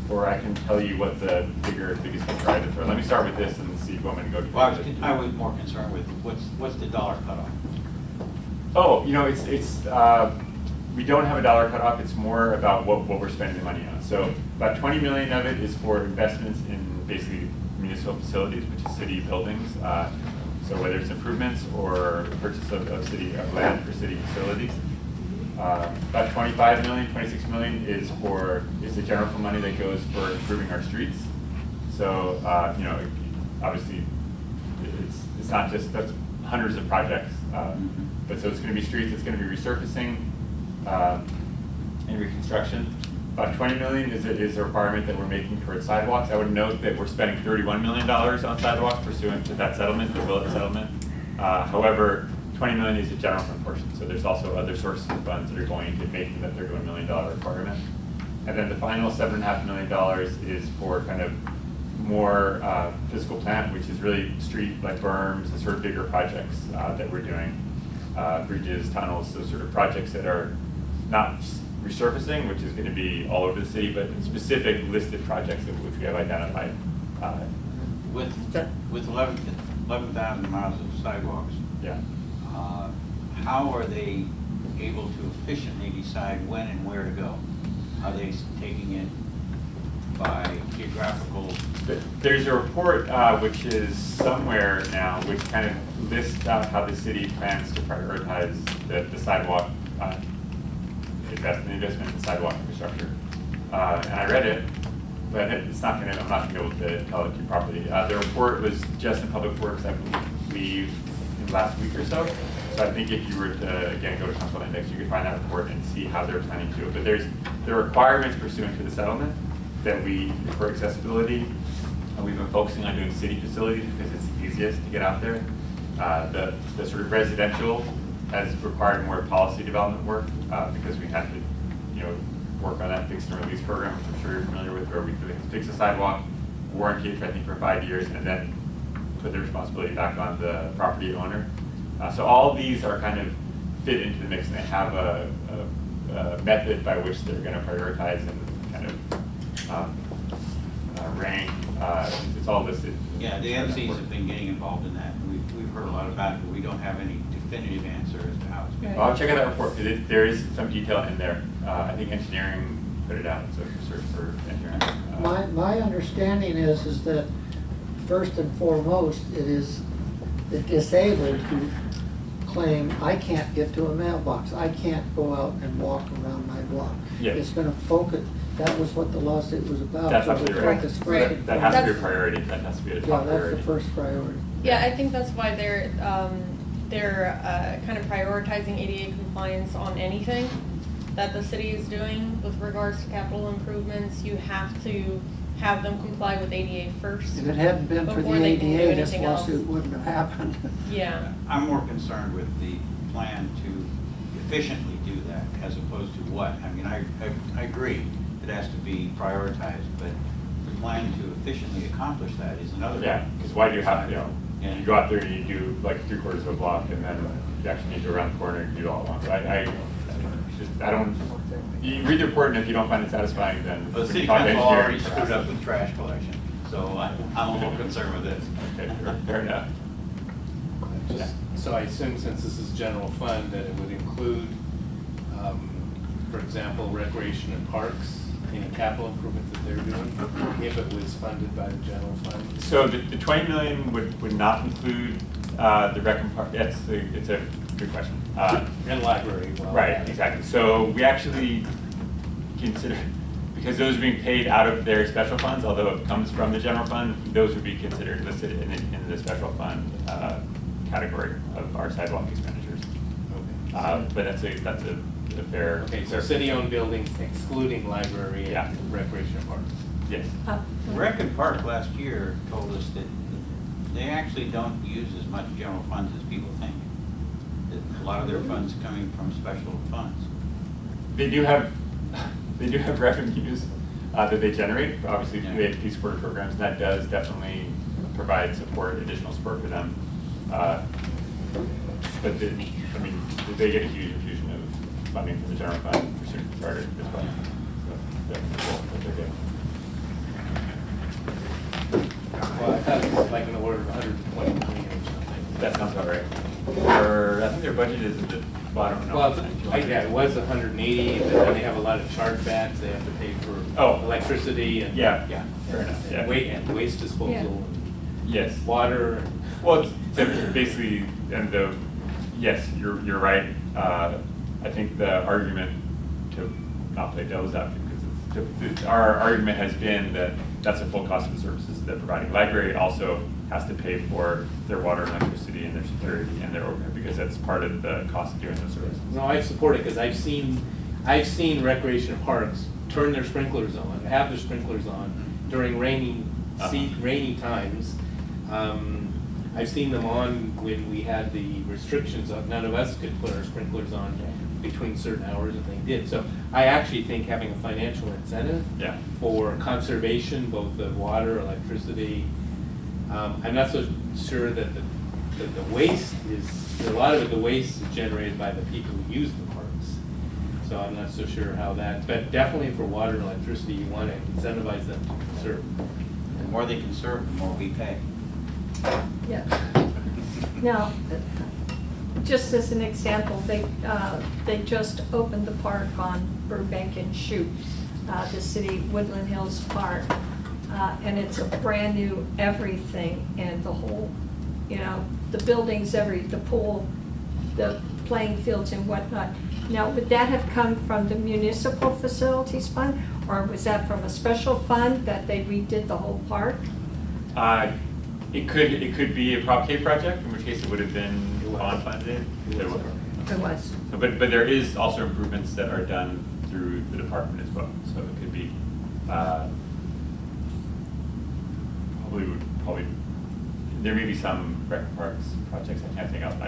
or I can tell you what the biggest picture items are. Let me start with this and see if you want me to go to. Well, I was more concerned with what's the dollar cutoff? Oh, we don't have a dollar cutoff. It's more about what we're spending the money on. So about 20 million of it is for investments in basically municipal facilities, which is city buildings. So whether it's improvements or purchase of land for city facilities. About 25 million, 26 million is the general fund money that goes for improving our streets. So obviously it's not just, that's hundreds of projects. But so it's going to be streets, it's going to be resurfacing and reconstruction. About 20 million is a requirement that we're making towards sidewalks. I would note that we're spending $31 million on sidewalks pursuant to that settlement, the Willett settlement. However, 20 million is a general fund portion, so there's also other sources of funds that are going to making that $31 million requirement. And then the final $7.5 million is for kind of more physical plant, which is really street like berms and sort of bigger projects that we're doing. Bridges, tunnels, those sort of projects that are not resurfacing, which is going to be all over the city, but specific listed projects which we have identified. With 11,000 miles of sidewalks, Yeah. how are they able to efficiently decide when and where to go? Are they taking it by geographical? There's a report which is somewhere now, which kind of lists out how the city plans to prioritize the sidewalk investment in sidewalk infrastructure. And I read it, but I'm not going to be able to tell it to you properly. The report was just in Public Works, I believe, in the last week or so. So I think if you were to, again, go to Council Index, you could find that report and see how they're planning to do it. But there's the requirements pursuant to the settlement that for accessibility, we've been focusing on doing city facilities because it's easiest to get out there. The sort of residential has required more policy development work because we had to, work on that fix and release program, which I'm sure you're familiar with, where we fix a sidewalk, warranty it for 5 years, and then put the responsibility back on the property owner. So all these are kind of fit into the mix, and they have a method by which they're going to prioritize and kind of rank. It's all listed. Yeah, the MCs have been getting involved in that. We've heard a lot about it, but we don't have any definitive answer as to how it's being. Well, I'll check out that report because there is some detail in there. I think engineering put it out, so if you search for engineering. My understanding is that first and foremost, it is the disabled who claim, I can't get to a mailbox, I can't go out and walk around my block. Yeah. It's gonna focus, that was what the lawsuit was about. That's so absolutely the right. focus So first that and has to be a foremost. priority. That has to be a top Yeah, that's priority. the first priority. Yeah, I think that's why they're kind of prioritizing ADA compliance on anything that the city is doing with regards to capital improvements. You have to have them comply with ADA first. If it hadn't been for the before they can do ADA, this anything else. lawsuit wouldn't have happened. Yeah. I'm more concerned with the plan to efficiently do that as opposed to what. I mean, I agree it has to be prioritized, but the plan to efficiently accomplish that is another. Yeah, because why do you have to, Yeah. you go out there and you do like 3/4 of a block and then you actually need to go around the corner and do it all at once. I don't, you read the report and if you don't find it satisfying, then. Well, the we city can talk to council already engineering. screwed up with trash collection, so I'm a little concerned with this. Okay, fair enough. So I assume since this is general fund, that it would include, for example, recreation and parks, any capital improvements that they're doing, if it was funded by the general fund? So the 20 million would not include the rec and park. It's a good question. And library, well. Right, exactly. So we actually consider, because those are being paid out of their special funds, although it comes from the general fund, those would be considered listed in the special fund category of our sidewalk expenditures. But that's a fair. Okay, so city-owned buildings excluding library Yeah. and recreation parks. Yes. Rec and Park last year told us that they actually don't use as much general funds as people think. That a lot of their funds coming from special funds. They do have revenues that they generate. Obviously, Yeah. they have fee support programs, and that does definitely provide support, additional support for them. But they get a huge infusion of funding from the general fund for student charter as well. So that's what they're getting. Well, I thought it was like in the order of 120 million or something. That sounds about right. I think their budget is at the bottom. No, Well, yeah, it was 180, but then they have a lot of chargebacks, they have to pay for electricity and. Yeah, fair enough, and yeah. and waste disposal, and Yes. water. and- Well, it's basically, yes, you're right. I think the argument, to not play devil's advocate, because our argument has been that that's a full cost of the services they're providing. Library also has to pay for their water and electricity and their security and their overhead, because that's part of the cost of doing those services. No, I support it, because I've seen recreation parks turn their sprinklers on, have their sprinklers on during rainy times. I've seen them on when we had the restrictions of, none of us could put our sprinklers on between certain hours, and they did. So I actually think having a financial incentive Yeah. for conservation, both of water, electricity, I'm not so sure that the waste is, a lot of the waste is generated by the people who use the parks. So I'm not so sure how that, but definitely for water and electricity, you want to incentivize them to conserve. The more they conserve, the more we pay. Yeah. Now, just as an example, they just opened the park on Burbank and Shute, the city Woodland Hills Park. And it's a brand new everything, and the whole, the buildings, the pool, the playing fields and whatnot. Now, would that have come from the municipal facilities fund, or was that from a special fund that they redid the whole park? It could be a Prop K project, in which case it would have been bond funded. It was. But there is also improvements that are done through the department as well. So it could be, probably, there may be some rec parks projects I can't think of,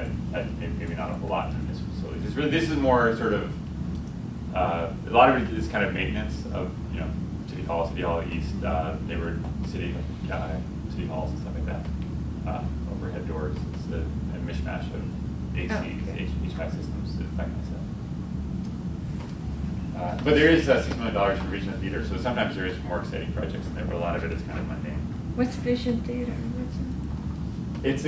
maybe not a whole lot in this facility. This is more sort of, a lot of it is kind of maintenance of, City Hall East, neighborhood city halls and stuff like that. Overhead doors, it's a mishmash of ACs, HVAC systems, that kind of stuff. But there is $6 million for Vision Theater, so sometimes there is more exciting projects in there, but a lot of it is kind of mundane. What's Vision Theater? It's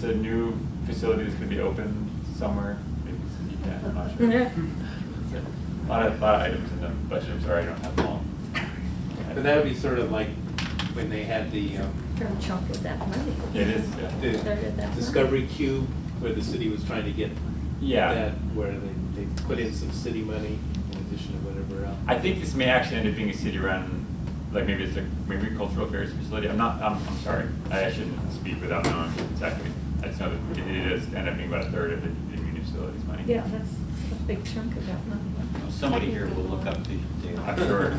a new facility that's going to be open somewhere. Maybe I'm not sure. A lot of items in the budget. I'm sorry, I don't have them all. But that would be sort of like when they had the Fair chunk of that money. It is, yeah. Started that the Discovery Cube, where the city was trying to get Yeah. that, where they put in some city money in addition to whatever else. I think this may actually end up being a city-run, like maybe it's maybe a cultural affairs facility. I'm sorry. I shouldn't speak without knowing exactly. I just know that it is end up being about a third of the municipality's money. Yeah, that's a big chunk of that money. Somebody here will look up the data. I'm sure.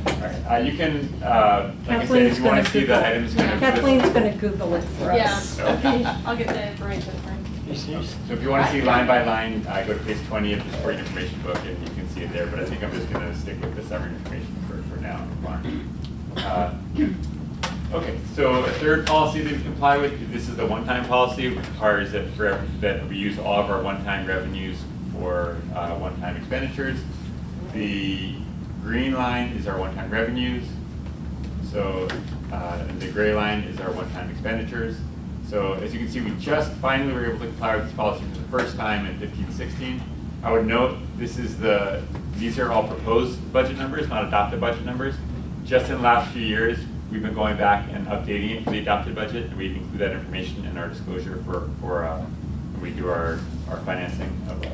All right. You can, like I said, if you want to see the items. Kathleen's gonna Google it for Yeah, us. okay, I'll get the information for you. So if you want to see line by line, go to page 20 of the supporting information book, and you can see it there. But I think I'm just going to stick with the summary information for now. Okay, so a third policy that we comply with, this is the one-time policy, which requires that we use all of our one-time revenues for one-time expenditures. The green line is our one-time revenues. So and the gray line is our one-time expenditures. So as you can see, we just finally were able to comply with this policy for the first time in 15-16. I would note these are all proposed budget numbers, not adopted budget numbers. Just in the last few years, we've been going back and updating it for the adopted budget, and we include that information in our disclosure for when we do our financing of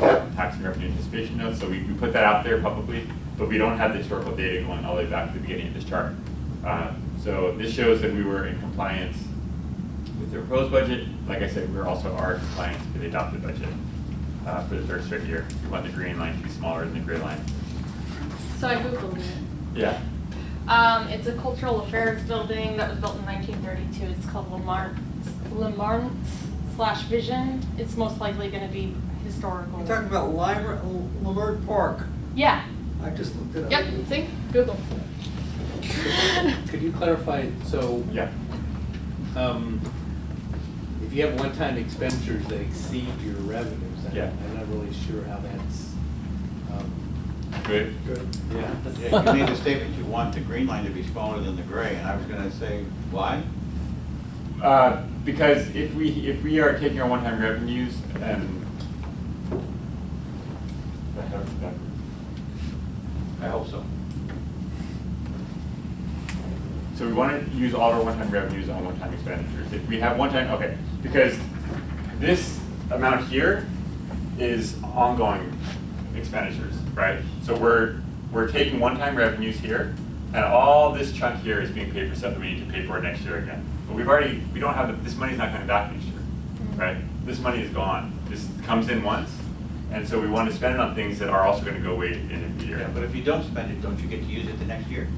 our tax and revenue anticipation notes. So we put that out there publicly, but we don't have the historical data going all the way back to the beginning of this chart. So this shows that we were in compliance with the proposed budget. Like I said, we also are in compliance with the adopted budget for the third straight year. We want the green line to be smaller than the gray line. So I Googled it. Yeah. It's a cultural affairs building that was built in 1932. It's called Lamart/Vision. It's most likely going to be historical. You're talking about Lamert Park. Yeah. I just looked it up. Yep. See, Google. Could you clarify, so, Yeah. if you have one-time expenditures that exceed your revenues, Yeah. I'm not really sure how that's, Good. yeah. Yeah, you made the statement you want the green line to be smaller than the gray, and I was gonna say, why? Because if we are taking our one-time revenues and I hope so. so we want to use all of our one-time revenues on one-time expenditures. If we have one-time, okay, because this amount here is ongoing expenditures, right? So we're taking one-time revenues here, and all this chunk here is being paid for stuff that we need to pay for next year again. But we don't have, this money's not coming back next year, right? This money is gone. This comes in once, and so we want to spend it on things that are also going to go away in the year. Yeah, but if you don't spend it, don't you get to use it the next year?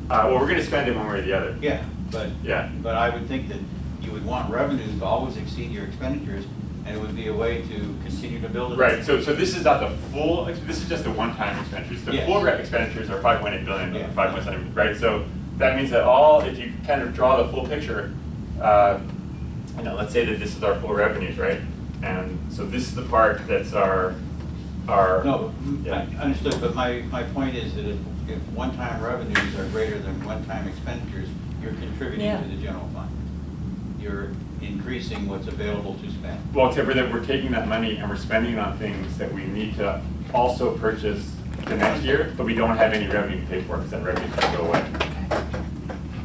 Well, we're going to spend it one way or the other. Yeah, but I would think that you would want revenues to always exceed your expenditures, and it would be a way to continue to build it. Right, so this is not the full, this is just the one-time expenditures. The Yes. full expenditures are 5.8 billion, Yeah. 5.7, right? So that means that if you kind of draw the full picture, let's say that this is our full revenues, right? And so this is the part that's our No, yeah. I understood, but my point is that if one-time revenues are greater than one-time expenditures, you're contributing to the general fund. You're increasing what's available to spend. Well, except for that we're taking that money and we're spending it on things that we need to also purchase the next year, but we don't have any revenue to pay for because that revenue is going to go away.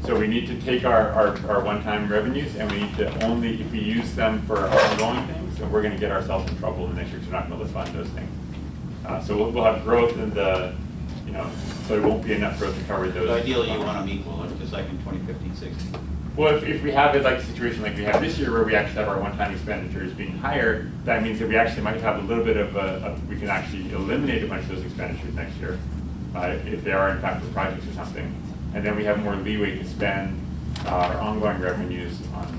So we need to take our one-time revenues and we need to only, if we use them for ongoing things, then we're going to get ourselves in trouble in the next year because we're not going to fund those things. So we'll have growth in the, so it won't be enough growth to cover those. But ideally, you want them equal, just like in 2015-16. Well, if we have it like a situation like we have this year where we actually have our one-time expenditures being higher, that means that we actually might have a little bit of we can actually eliminate a bunch of those expenditures next year if they are in fact for projects or something. And then we have more leeway to spend our ongoing revenues on.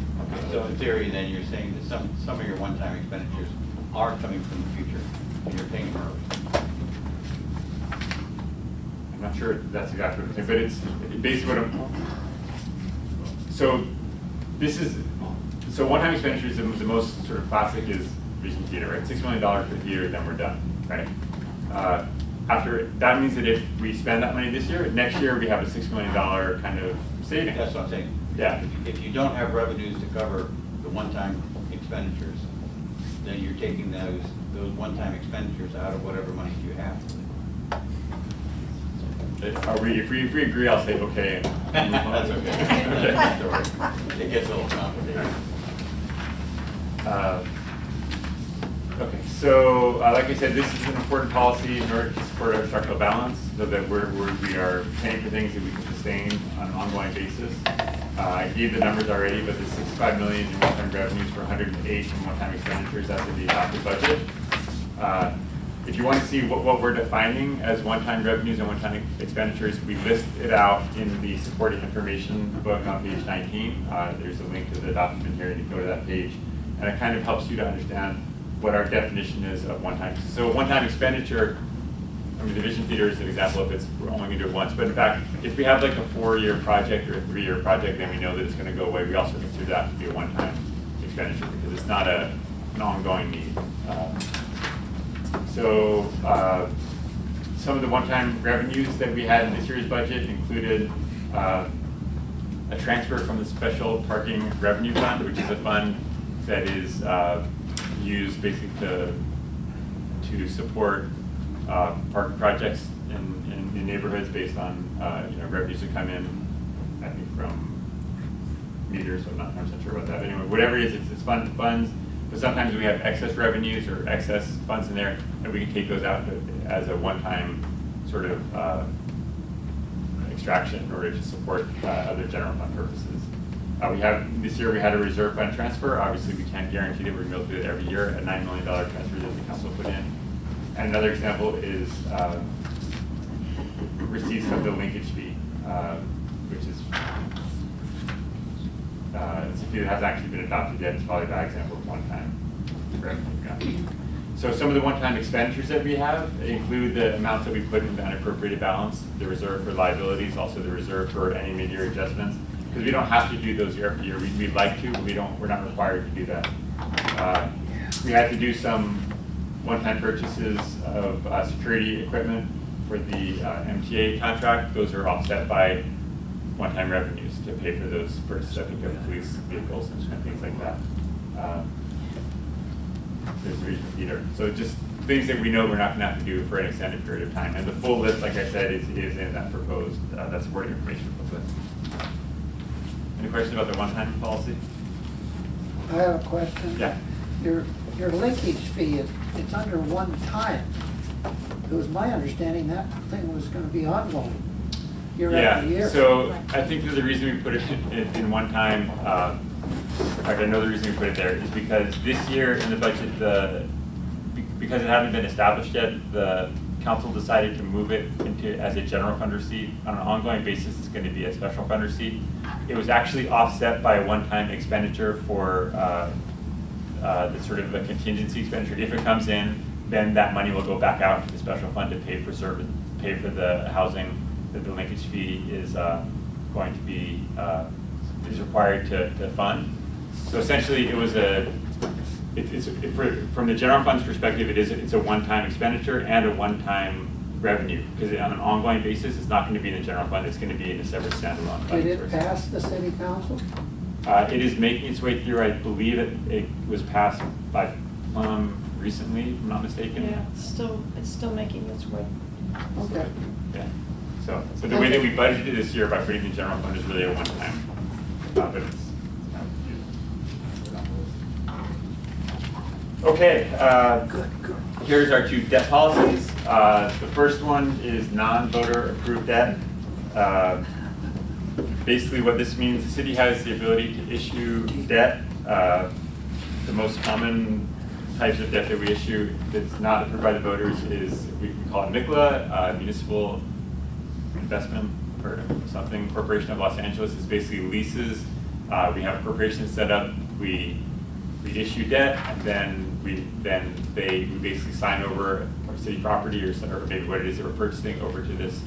So in theory, then you're saying that some of your one-time expenditures are coming from the future, and you're paying them early. I'm not sure if that's exactly what I'm saying, but it's basically what so one-time expenditures, the most sort of classic is Vision Theater, right? $6 million for the theater, then we're done, right? That means that if we spend that money this year, next year we have a $6 million kind of savings. That's what I'm saying. Yeah. If you don't have revenues to cover the one-time expenditures, then you're taking those one-time expenditures out of whatever money you have. If we agree, I'll say okay. That's okay. It gets a little complicated. Okay, so like I said, this is an important policy in order to support our structural balance, so that we are paying for things that we can sustain on an ongoing basis. I gave the numbers already, but the 65 million in one-time revenues for 108 in one-time expenditures, that's in the adopted budget. If you want to see what we're defining as one-time revenues and one-time expenditures, we list it out in the supporting information book on page 19. There's a link to the document here, and you can go to that page. And it kind of helps you to understand what our definition is of one-time. So one-time expenditure, I mean, the Vision Theater is an example if we're only going to do it once. But in fact, if we have like a 4-year project or a 3-year project, then we know that it's going to go away. We also consider that to be a one-time expenditure because it's not an ongoing need. Some of the one-time revenues that we had in this year's budget included a transfer from the Special Parking Revenue Fund, which is a fund that is used basically to support park projects in neighborhoods based on revenues that come in I think from meters, so I'm not 100% sure about that. But anyway, whatever it is, it's funds. But sometimes we have excess revenues or excess funds in there, and we can take those out as a one-time sort of extraction in order to support other general fund purposes. This year we had a reserve fund transfer. Obviously, we can't guarantee that we're going to be able to do it every year. A $9 million transfer that the council put in. And another example is receipts of the linkage fee, which is it's a fee that hasn't actually been adopted yet. It's probably a bad example of one-time revenue. So some of the one-time expenditures that we have include the amounts that we put in the unappropriated balance, the reserve for liabilities, also the reserve for any mid-year adjustments. Because we don't have to do those year after year. We'd like to, but we're not required to do that. We had to do some one-time purchases of security equipment for the MTA contract. Those are offset by one-time revenues to pay for those purchases, I think, of police vehicles and things like that. There's a reason for Peter. So just things that we know we're not going to have to do for an extended period of time. And the full list, like I said, is in that proposed, that supporting information booklet. Any questions about the one-time policy? I have a question. Yeah. Your linkage fee, it's under one time. It was my understanding that thing was gonna be ongoing year after year. Yeah, so I think that the reason we put it in one time, in fact, I know the reason we put it there is because this year in the budget, because it hadn't been established yet, the council decided to move it into as a general fund receipt. On an ongoing basis, it's going to be a special fund receipt. It was actually offset by a one-time expenditure for the sort of a contingency expenditure. If it comes in, then that money will go back out to the special fund to pay for the housing that the linkage fee is going to be is required to fund. So essentially, it was from the general fund's perspective, it's a one-time expenditure and a one-time revenue, because on an ongoing basis, it's not going to be in the general fund, it's going to be in a separate standalone fund. Did it pass the city council? It is making its way through. I believe it was passed by recently, if I'm not mistaken. Yeah, it's still making its way. Okay. Yeah. So the way that we budgeted this year by putting in the general fund is really a one-time, but it's okay. Good. Here's our two debt policies. The first one is non-voter approved debt. Basically what this means, the city has the ability to issue debt. The most common types of debt that we issue that's not approved by the voters is, we can call it MICLA, Municipal Investment or something, Corporation of Los Angeles. Is basically leases. We have a corporation set up, we issue debt, and then we basically sign over our city property or maybe what it is that we're purchasing over to this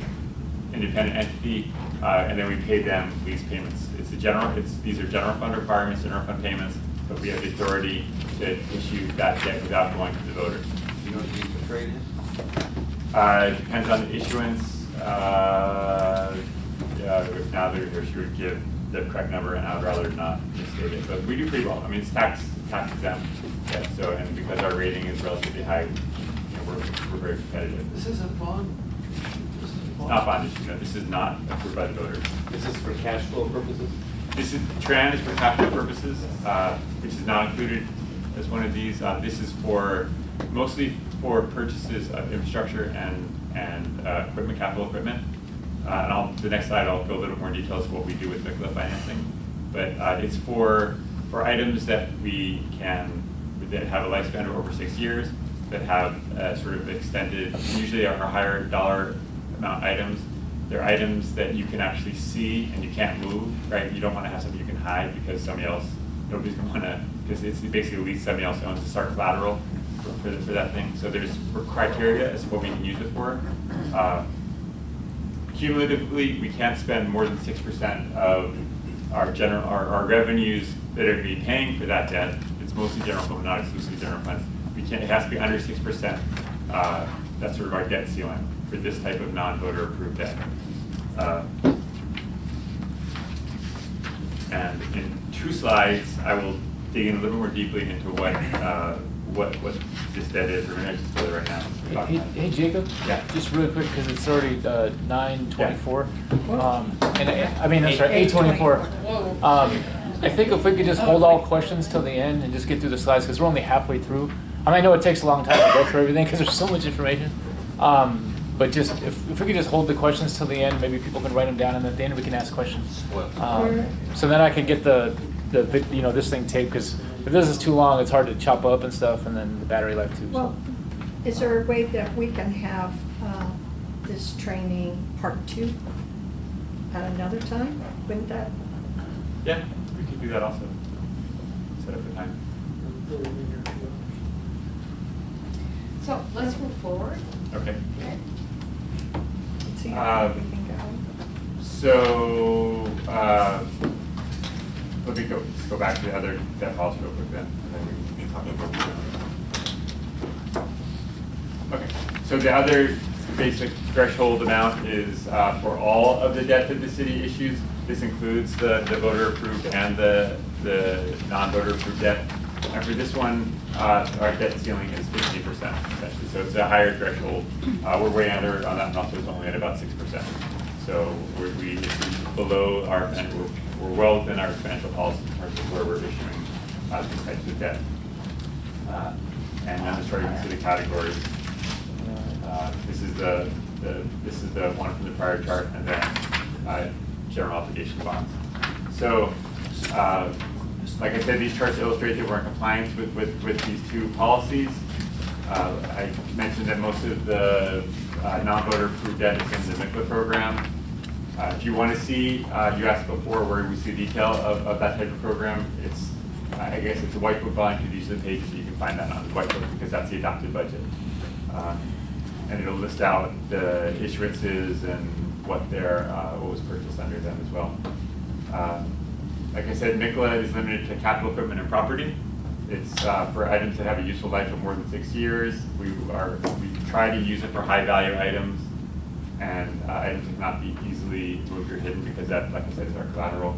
independent entity, and then we pay them lease payments. These are general fund requirements, general fund payments, but we have the authority to issue that debt without going to the voters. Do you know what the interest rate is? It depends on the issuance. Now there she would give the correct number, and I would rather not misstate it. But we do pretty well. I mean, it's tax exempt. Yeah, so, and because our rating is relatively high, we're very competitive. This isn't bond? Not bond issue, no, this is not approved by the voters. This is for cash flow purposes? This is, TRAN is for cash flow purposes, which is not included as one of these. This is mostly for purchases of infrastructure and equipment, capital equipment. And the next slide, I'll go a little more in details of what we do with MICLA financing. But it's for items that that have a lifespan of over 6 years, that have sort of extended, usually are higher dollar amount items. They're items that you can actually see and you can't move, right? You don't want to have something you can hide because nobody's going to want to, because it's basically a lease somebody else owns. It's our collateral for that thing. So there's criteria as to what we can use it for. Cumulatively, we can't spend more than 6% of our revenues that are going to be paying for that debt. It's mostly general fund, not exclusively general funds. It has to be under 6%. That's sort of our debt ceiling for this type of non-voter approved debt. And in 2 slides, I will digging a little more deeply into what this debt is. We're gonna just go there right now. Talk Hey, about it. hey, Jacob? Yeah. Just really quick, because it's already 9:24. I mean, I'm sorry, 8:24. I think if we could just hold all questions till the end and just get through the slides, because we're only halfway through. I know it takes a long time to go through everything, because there's so much information. But just, if we could just hold the questions till the end, maybe people can write them down, and at the end we can ask questions. So then I can get this thing taped, because if this is too long, it's hard to chop up and stuff, and then the battery life too. so. Well, is there a way that we can have this training part 2 at another time? Wouldn't that? Yeah, we can do that also. Set up the time. So let's move forward. Okay. See how we can go. So, let me let's go back to the other debt policy real quick then, and then we can talk about it. Okay, so the other basic threshold amount is for all of the debt that the city issues. This includes the voter approved and the non-voter approved debt. And for this one, our debt ceiling is 50% essentially, so it's a higher threshold. We're way under on that, and also it's only at about 6%. So we're below our, and we're well within our financial policy in terms of where we're issuing these types of debt. And then as far as you can see the categories, this is the one from the prior chart, and then general obligation bonds. So, like I said, these charts illustrate that we're in compliance with these two policies. I mentioned that most of the non-voter approved debt is in the MICLA program. If you want to see, you asked before where we see detail of that type of program. It's, I guess it's a white book volume to each of the pages. You can find that on the white book because that's the adopted budget. And it'll list out the issuances and what was purchased under them as well. Like I said, MICLA is limited to capital equipment and property. It's for items that have a useful life of more than 6 years. We try to use it for high value items and items that cannot be easily moved or hidden because that, like I said, is our collateral.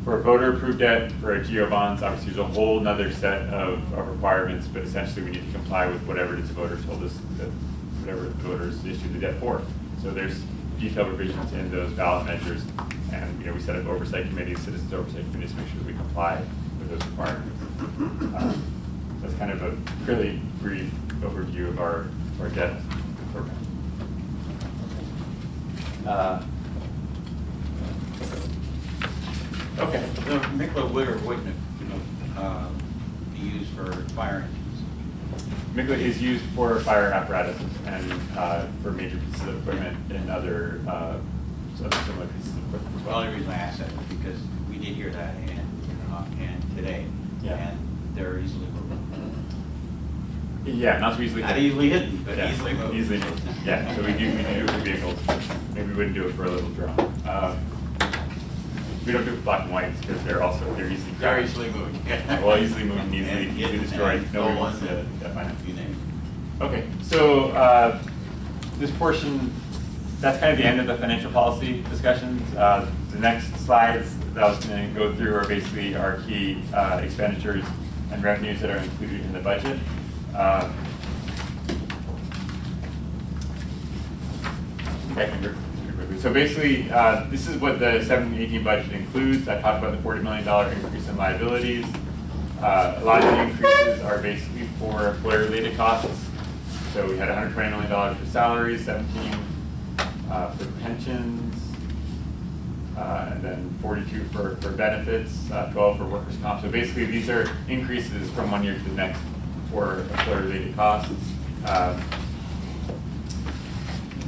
For voter approved debt, for our GO bonds, obviously there's a whole nother set of requirements, but essentially we need to comply with whatever it is the voters told us that whatever the voters issued the debt for. So there's detailed revisions in those ballot measures, and we set up oversight committees, citizens oversight committees to make sure that we comply with those requirements. That's kind of a really brief overview of our debt program. Okay. The MICLA would or wouldn't be used for fire engines? MICLA is used for fire apparatus and for major pieces of equipment and other similar pieces of equipment as The well. only reason I asked that is because we did hear that and today, Yeah. and they're easily moved. Yeah, not so easily. Not easily hidden, but Yeah, easily moved. Easily moved. Yeah, so we do it for vehicles. Maybe we wouldn't do it for a little drone. We don't do it for black and whites because they're easily. Very easily moved. Well, easily moved and And easily destroyed. and No one no wants one- to find it. You name it. Okay, so this portion, that's kind of the end of the financial policy discussions. The next slides that I was going to go through are basically our key expenditures and revenues that are included in the budget. So basically, this is what the 17-18 budget includes. I talked about the $40 million increase in liabilities. A lot of the increases are basically for employer-related costs. So we had $120 million for salaries, 17 for pensions, and then 42 for benefits, 12 for workers' comp. So basically, these are increases from one year to the next for employer-related costs.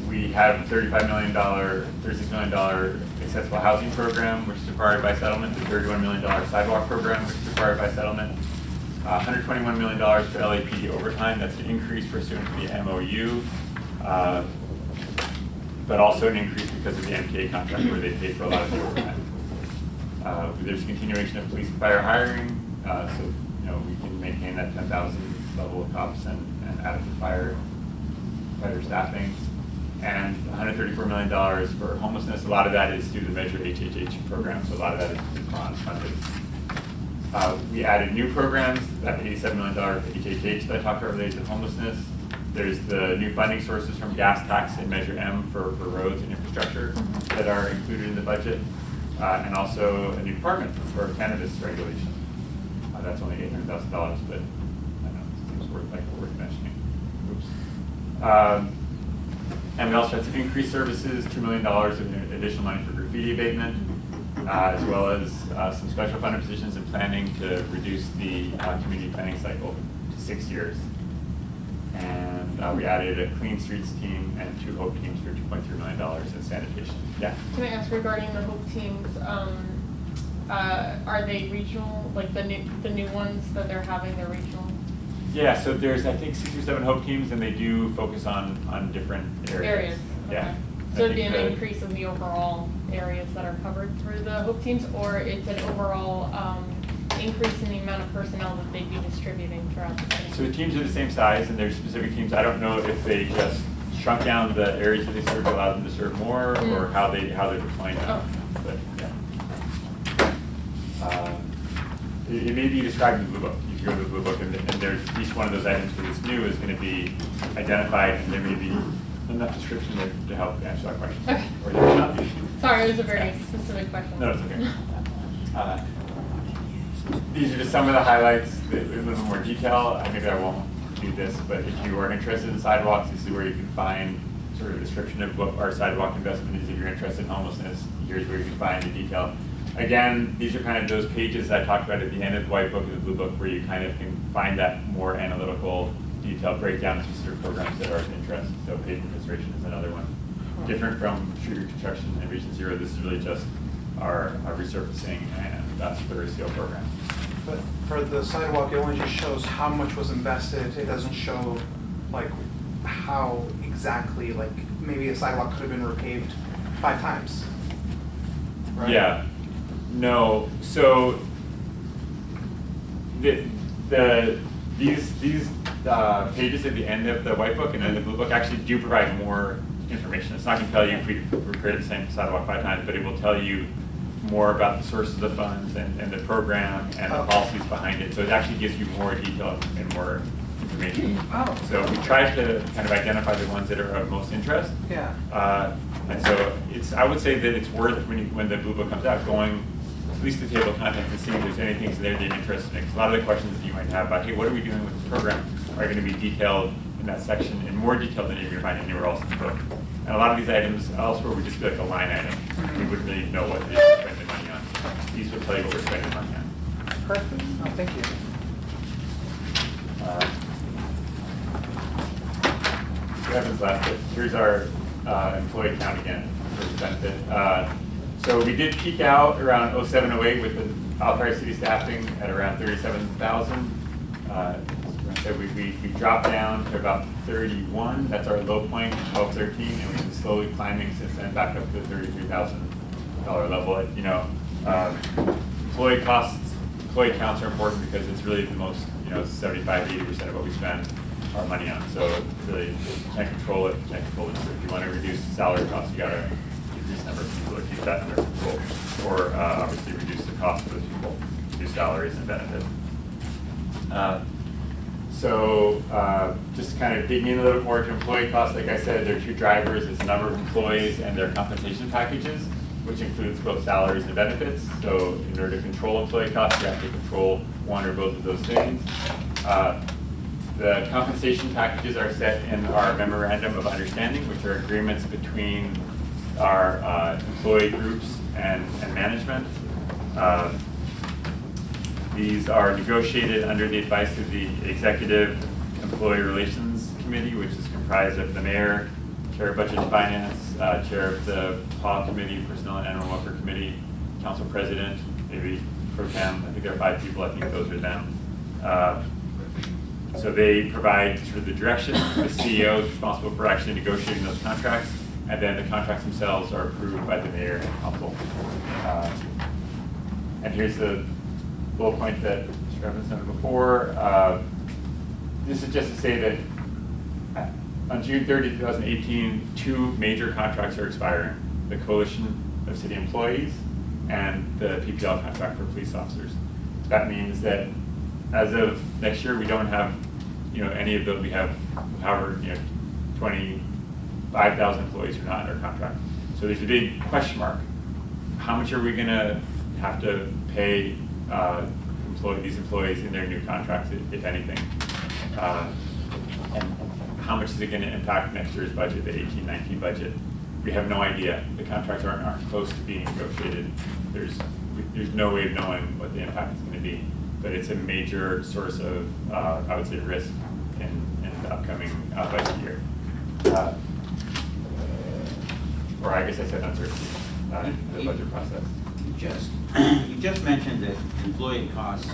We have $36 million accessible housing program, which is required by settlement, the $31 million sidewalk program, which is required by settlement, $121 million for LAPD overtime. That's an increase pursuant to the MOU, but also an increase because of the MTA contract where they pay for a lot of the overtime. There's continuation of police and fire hiring, so we can maintain that 10,000 level of cops and adequate fighter staffing. And $134 million for homelessness. A lot of that is through the Measure HHH program, so a lot of that is bond funded. We added new programs, that $87 million HHH that I talked about related to homelessness. There's the new funding sources from gas tax and Measure M for roads and infrastructure that are included in the budget. And also a new department for cannabis regulation. That's only $800,000, but I don't know, it seems worth mentioning. Oops. And we also had some increased services, $2 million of additional money for graffiti abatement, as well as some special funded positions in planning to reduce the community planning cycle to 6 years. And we added a clean streets team and 2 HOPE teams for $2.3 million in sanitation. Yeah. Can I ask regarding the HOPE teams, are they regional, like the new ones that they're having, they're regional? Yeah, so there's, I think, 6 or 7 HOPE teams, and they do focus on different areas. Yeah. Okay. So it'd be an increase in the overall areas that are covered through the HOPE teams, or it's an overall increase in the amount of personnel that they'd be distributing throughout the city? So the teams are the same size, and there's specific teams. I don't know if they just shrunk down the areas that they serve to allow them to serve more, or how they're deploying them. Oh. But yeah. It may be described in the Blue Book. You can go to the Blue Book, and there's each one of those items for this new is going to be identified, and there may be enough description there to help answer that question. Okay. Or there may not be. Sorry, it was a very specific question. No, it's okay. These are just some of the highlights in a little more detail. Maybe I won't do this, but if you are interested in sidewalks, this is where you can find sort of a description of what our sidewalk investment is. If you're interested in homelessness, here's where you can find the detail. Again, these are kind of those pages I talked about at the end of the White Book and the Blue Book, where you kind of can find that more analytical, detailed breakdown of specific programs that are of interest. So pavement restoration is another one. Different from street reconstruction and Region Zero, this is really just our resurfacing and slurry seal program. But for the sidewalk, it only just shows how much was invested. It doesn't show like how exactly, like maybe a sidewalk could have been repaved 5 times. Right? Yeah. No. So these pages at the end of the White Book and then the Blue Book actually do provide more information. It's not going to tell you if we created the same sidewalk 5 times, but it will tell you more about the sources of funds and the program and the policies behind it. So it actually gives you more detail and more information. Oh. So we tried to kind of identify the ones that are of most interest. Yeah. And so I would say that it's worth, when the Blue Book comes out, going at least the table of contents and seeing if there's anything there that you're interested in. Because a lot of the questions that you might have about, hey, what are we doing with this program, are going to be detailed in that section in more detail than you're going to find anywhere else in the book. And a lot of these items elsewhere would just be like a line item. We wouldn't really know what it is we're spending money on. These would tell you what we're spending money on. Perfect. Oh, thank you. Kevin's left it. Here's our employee count again for the benefit. So we did peak out around 07-08 with the authorized city staffing at around 37,000. So we dropped down to about 31. That's our low point, 12-13, and we've been slowly climbing since then back up to the $33,000 level. Employee counts are important because it's really the most, 75-80% of what we spend our money on. So really, you can't control it. You can't control it. So if you want to reduce salary costs, you got to decrease the number of people to keep that under control, or obviously reduce the cost of those people, reduce salaries and benefits. Just kind of digging in a little more to employee costs, like I said, there are 2 drivers. It's the number of employees and their compensation packages, which includes both salaries and benefits. So in order to control employee costs, you have to control one or both of those things. The compensation packages are set in our memorandum of understanding, which are agreements between our employee groups and management. These are negotiated under the advice of the Executive Employee Relations Committee, which is comprised of the mayor, chair of budget and finance, chair of the PAW committee, personnel and animal welfare committee, council president, maybe pro tem. I think there are 5 people. I think those are them. So they provide sort of the direction. The CEO is responsible for actually negotiating those contracts, and then the contracts themselves are approved by the mayor and council. And here's the bullet point that Mr. Evans noted before. This is just to say that on June 30, 2018, 2 major contracts are expiring: the Coalition of City Employees and the PPL contract for police officers. that means that as of next year, we don't have, any of those, we have, however, 25,000 employees who are not under contract. So there's a big question mark. How much are we gonna have to pay these employees in their new contracts, if anything? And how much is it gonna impact next year's budget, the 18-19 budget? We have no idea. The contracts aren't close to being negotiated. There's no way of knowing what the impact is gonna be. But it's a major source of, I would say, risk in the upcoming budget year. Or I guess I said uncertainty in the budget process. You just mentioned that employee costs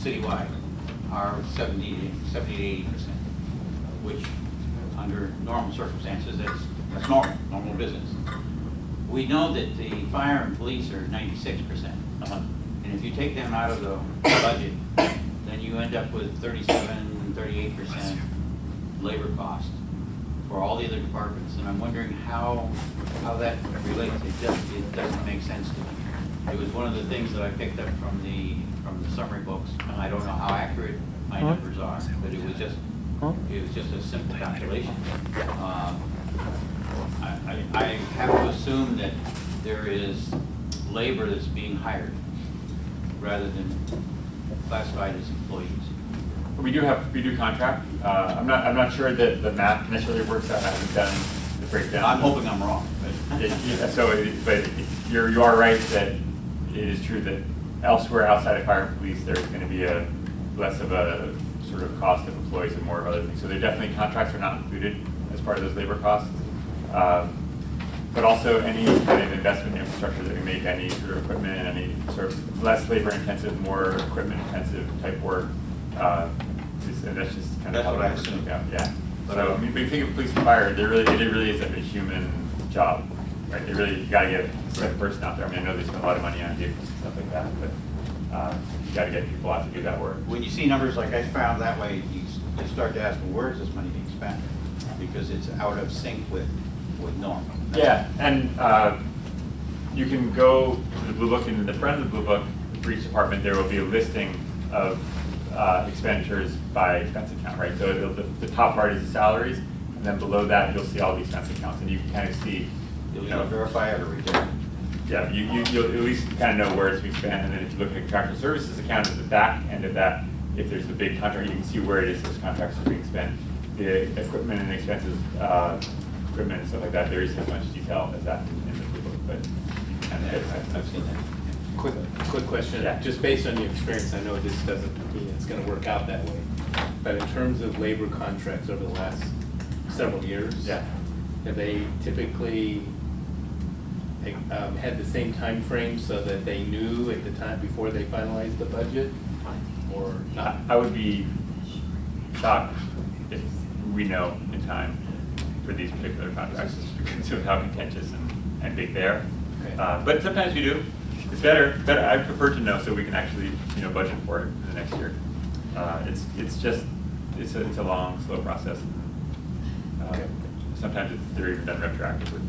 citywide are 70 to 80%, which under normal circumstances, that's normal business. We know that the fire and police are 96%. And if you take them out of the budget, then you end up with 37, 38% labor cost for all the other departments. And I'm wondering how that relates. It doesn't make sense to me. It was one of the things that I picked up from the summary books, and I don't know how accurate my numbers are, but it was just a simple calculation. I have to assume that there is labor that's being hired rather than classified as employees. We do contract. I'm not sure that the math necessarily works out. I haven't done the breakdown. I'm hoping I'm wrong. But you are right that it is true that elsewhere outside of fire and police, there's going to be less of a sort of cost of employees and more of other things. So there definitely contracts are not included as part of those labor costs. But also any kind of investment in infrastructure that we make, any sort of equipment, any sort of less labor intensive, more equipment intensive type work. And that's just kind of how I assume. Yeah. So I mean, when you think of police and fire, it really is a human job, right? You got to get a second person out there. I mean, I know they spend a lot of money on vehicles and stuff like that, but you got to get people out to do that work. When you see numbers like I found that way, you start to ask, well, where is this money being spent? Because it's out of sync with norm. Yeah, and you can go to the Blue Book, and in the front of the Blue Book, for each department, there will be a listing of expenditures by expense account, right? So the top part is the salaries, and then below that, you'll see all the expense accounts, and you can kind of see, You'll verify every return. Yeah, you'll at least kind of know where it's being spent, and then if you look at contractual services account at the back end of that, if there's a big contract, you can see where it is those contracts are being spent. The equipment and expenses, equipment and stuff like that, there is as much detail as that in the Blue Book, but and I've seen that. Quick question. Yeah. Just based on your experience, I know this doesn't mean it's going to work out that way. But in terms of labor contracts over the last several years, Yeah. have they typically had the same time frame so that they knew at the time before they finalized the budget, or not? I would be shocked if we know in time for these particular contracts, just because of how contentious and big they are. Okay. But sometimes we do. It's better. I prefer to know so we can actually, budget for it in the next year. It's a long, slow process. Okay. Sometimes they're even done retroactively.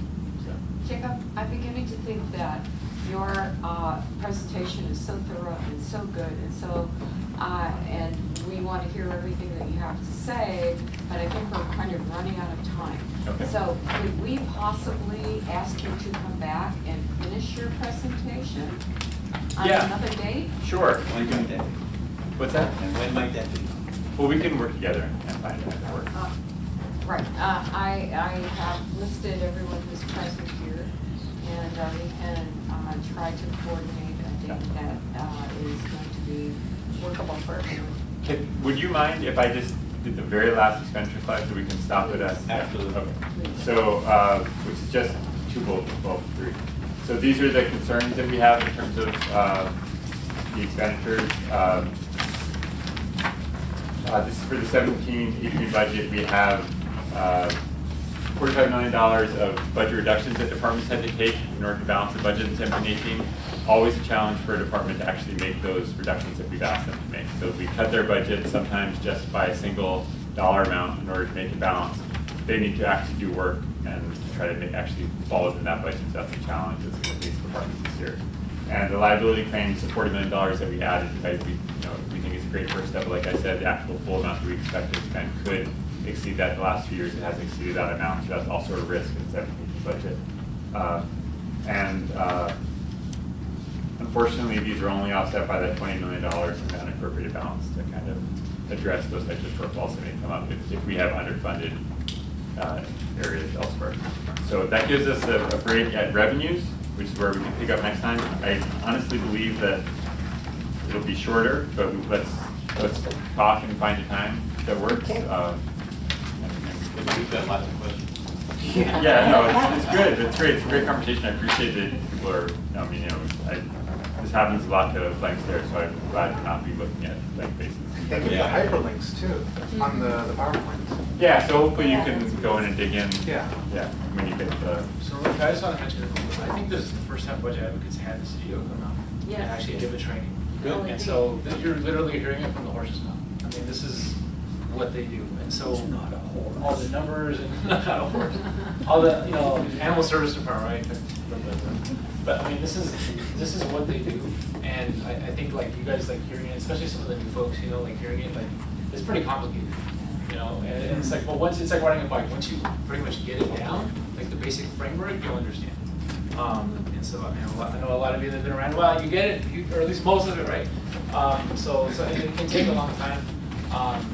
So. Jacob, I'm beginning to think that your presentation is so thorough and so good and so, and we want to hear everything that you have to say, but I think we're kind of running out of time. Okay. So could we possibly ask you to come back and finish your presentation on Yeah. another date? Sure. When might that be? What's that? And when might that be? Well, we can work together and find it that work. Right, I have listed everyone who's present here, and we can try to coordinate a date that is going to be workable for everyone. Would you mind if I just did the very last expenditure slide so we can stop it at? Absolutely. Okay. So, which is just three. So these are the concerns that we have in terms of the expenditures. This is for the 17-18 budget. We have $45 million of budget reductions that departments had to take in order to balance the budget in 17-18. Always a challenge for a department to actually make those reductions that we've asked them to make. So we cut their budget sometimes just by a single dollar amount in order to make it balance. They need to actually do work and try to actually fall within that budget. So that's a challenge that's going to face departments this year. And the liability claims, the $40 million that we added, we think is a great first step. Like I said, the actual full amount that we expect to spend could exceed that. The last few years, it has exceeded that amount, so that's also a risk in the budget. Unfortunately, these are only offset by that $20 million in the unappropriated balance to kind of address those types of shortfalls that may come up if we have underfunded areas elsewhere. So that gives us a break at revenues, which is where we can pick up next time. I honestly believe that it'll be shorter, but let's talk and find a time that works. We've got lots of questions. Yeah, no, it's good. It's great. It's a great conversation. I appreciate that people are. This happens a lot to blank stares, so I'm glad to not be looking at blank faces. Thank you for the hyperlinks too, on the PowerPoint. Yeah, so hopefully you can go in and dig in. Yeah. Yeah, when you get So look, I just want to mention, I think this is the first time Budget Advocates had this video come out. Yes. And actually give a training. Good. And so you're literally hearing it from the horse's mouth. I mean, this is what they do. And so all the numbers and not a horse, all the, animal service department, right? But I mean, this is what they do. And I think like you guys like hearing it, especially some of the new folks, like hearing it, like it's pretty complicated. And it's like, well, it's like riding a bike. Once you pretty much get it down, like the basic framework, you'll understand. And so I know a lot of you that have been around. Well, you get it, or at least most of it, right? So it can take a long time.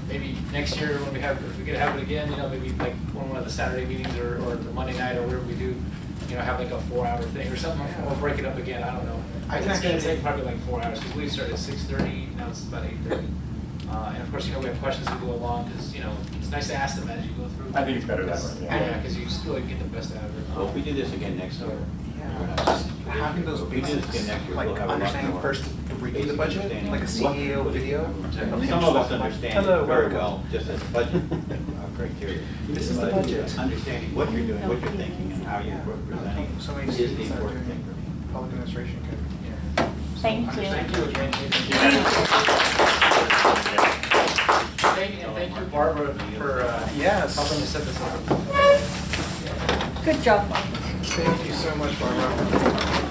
Maybe next year when if we could have it again, maybe like one of the Saturday meetings or the Monday night or whatever we do, have like a 4-hour thing or something. We'll break it up again. I don't know. It's going to take probably like 4 hours because we started at 6:30. Now it's about 8:30. And of course, we have questions as we go along because it's nice to ask them as you go through. I think it's better that way. Yeah, because you still get the best out of it. Well, if we do this again next year. Just having those If we do this basics, again next year, like we'll have a lot understanding more first to redo the budget, understanding like a CEO what- video. Some of us understand Hello, it very welcome. well, just as budget criteria. This is the But budget. Understanding what you're doing, what you're thinking, and how you're presenting So many is the students that are important thing doing for me. public administration could. Thank you. Thank you again. Thank you, Barbara, for Yes. helping to set this up. Good job, Mike. Thank you so much, Barbara.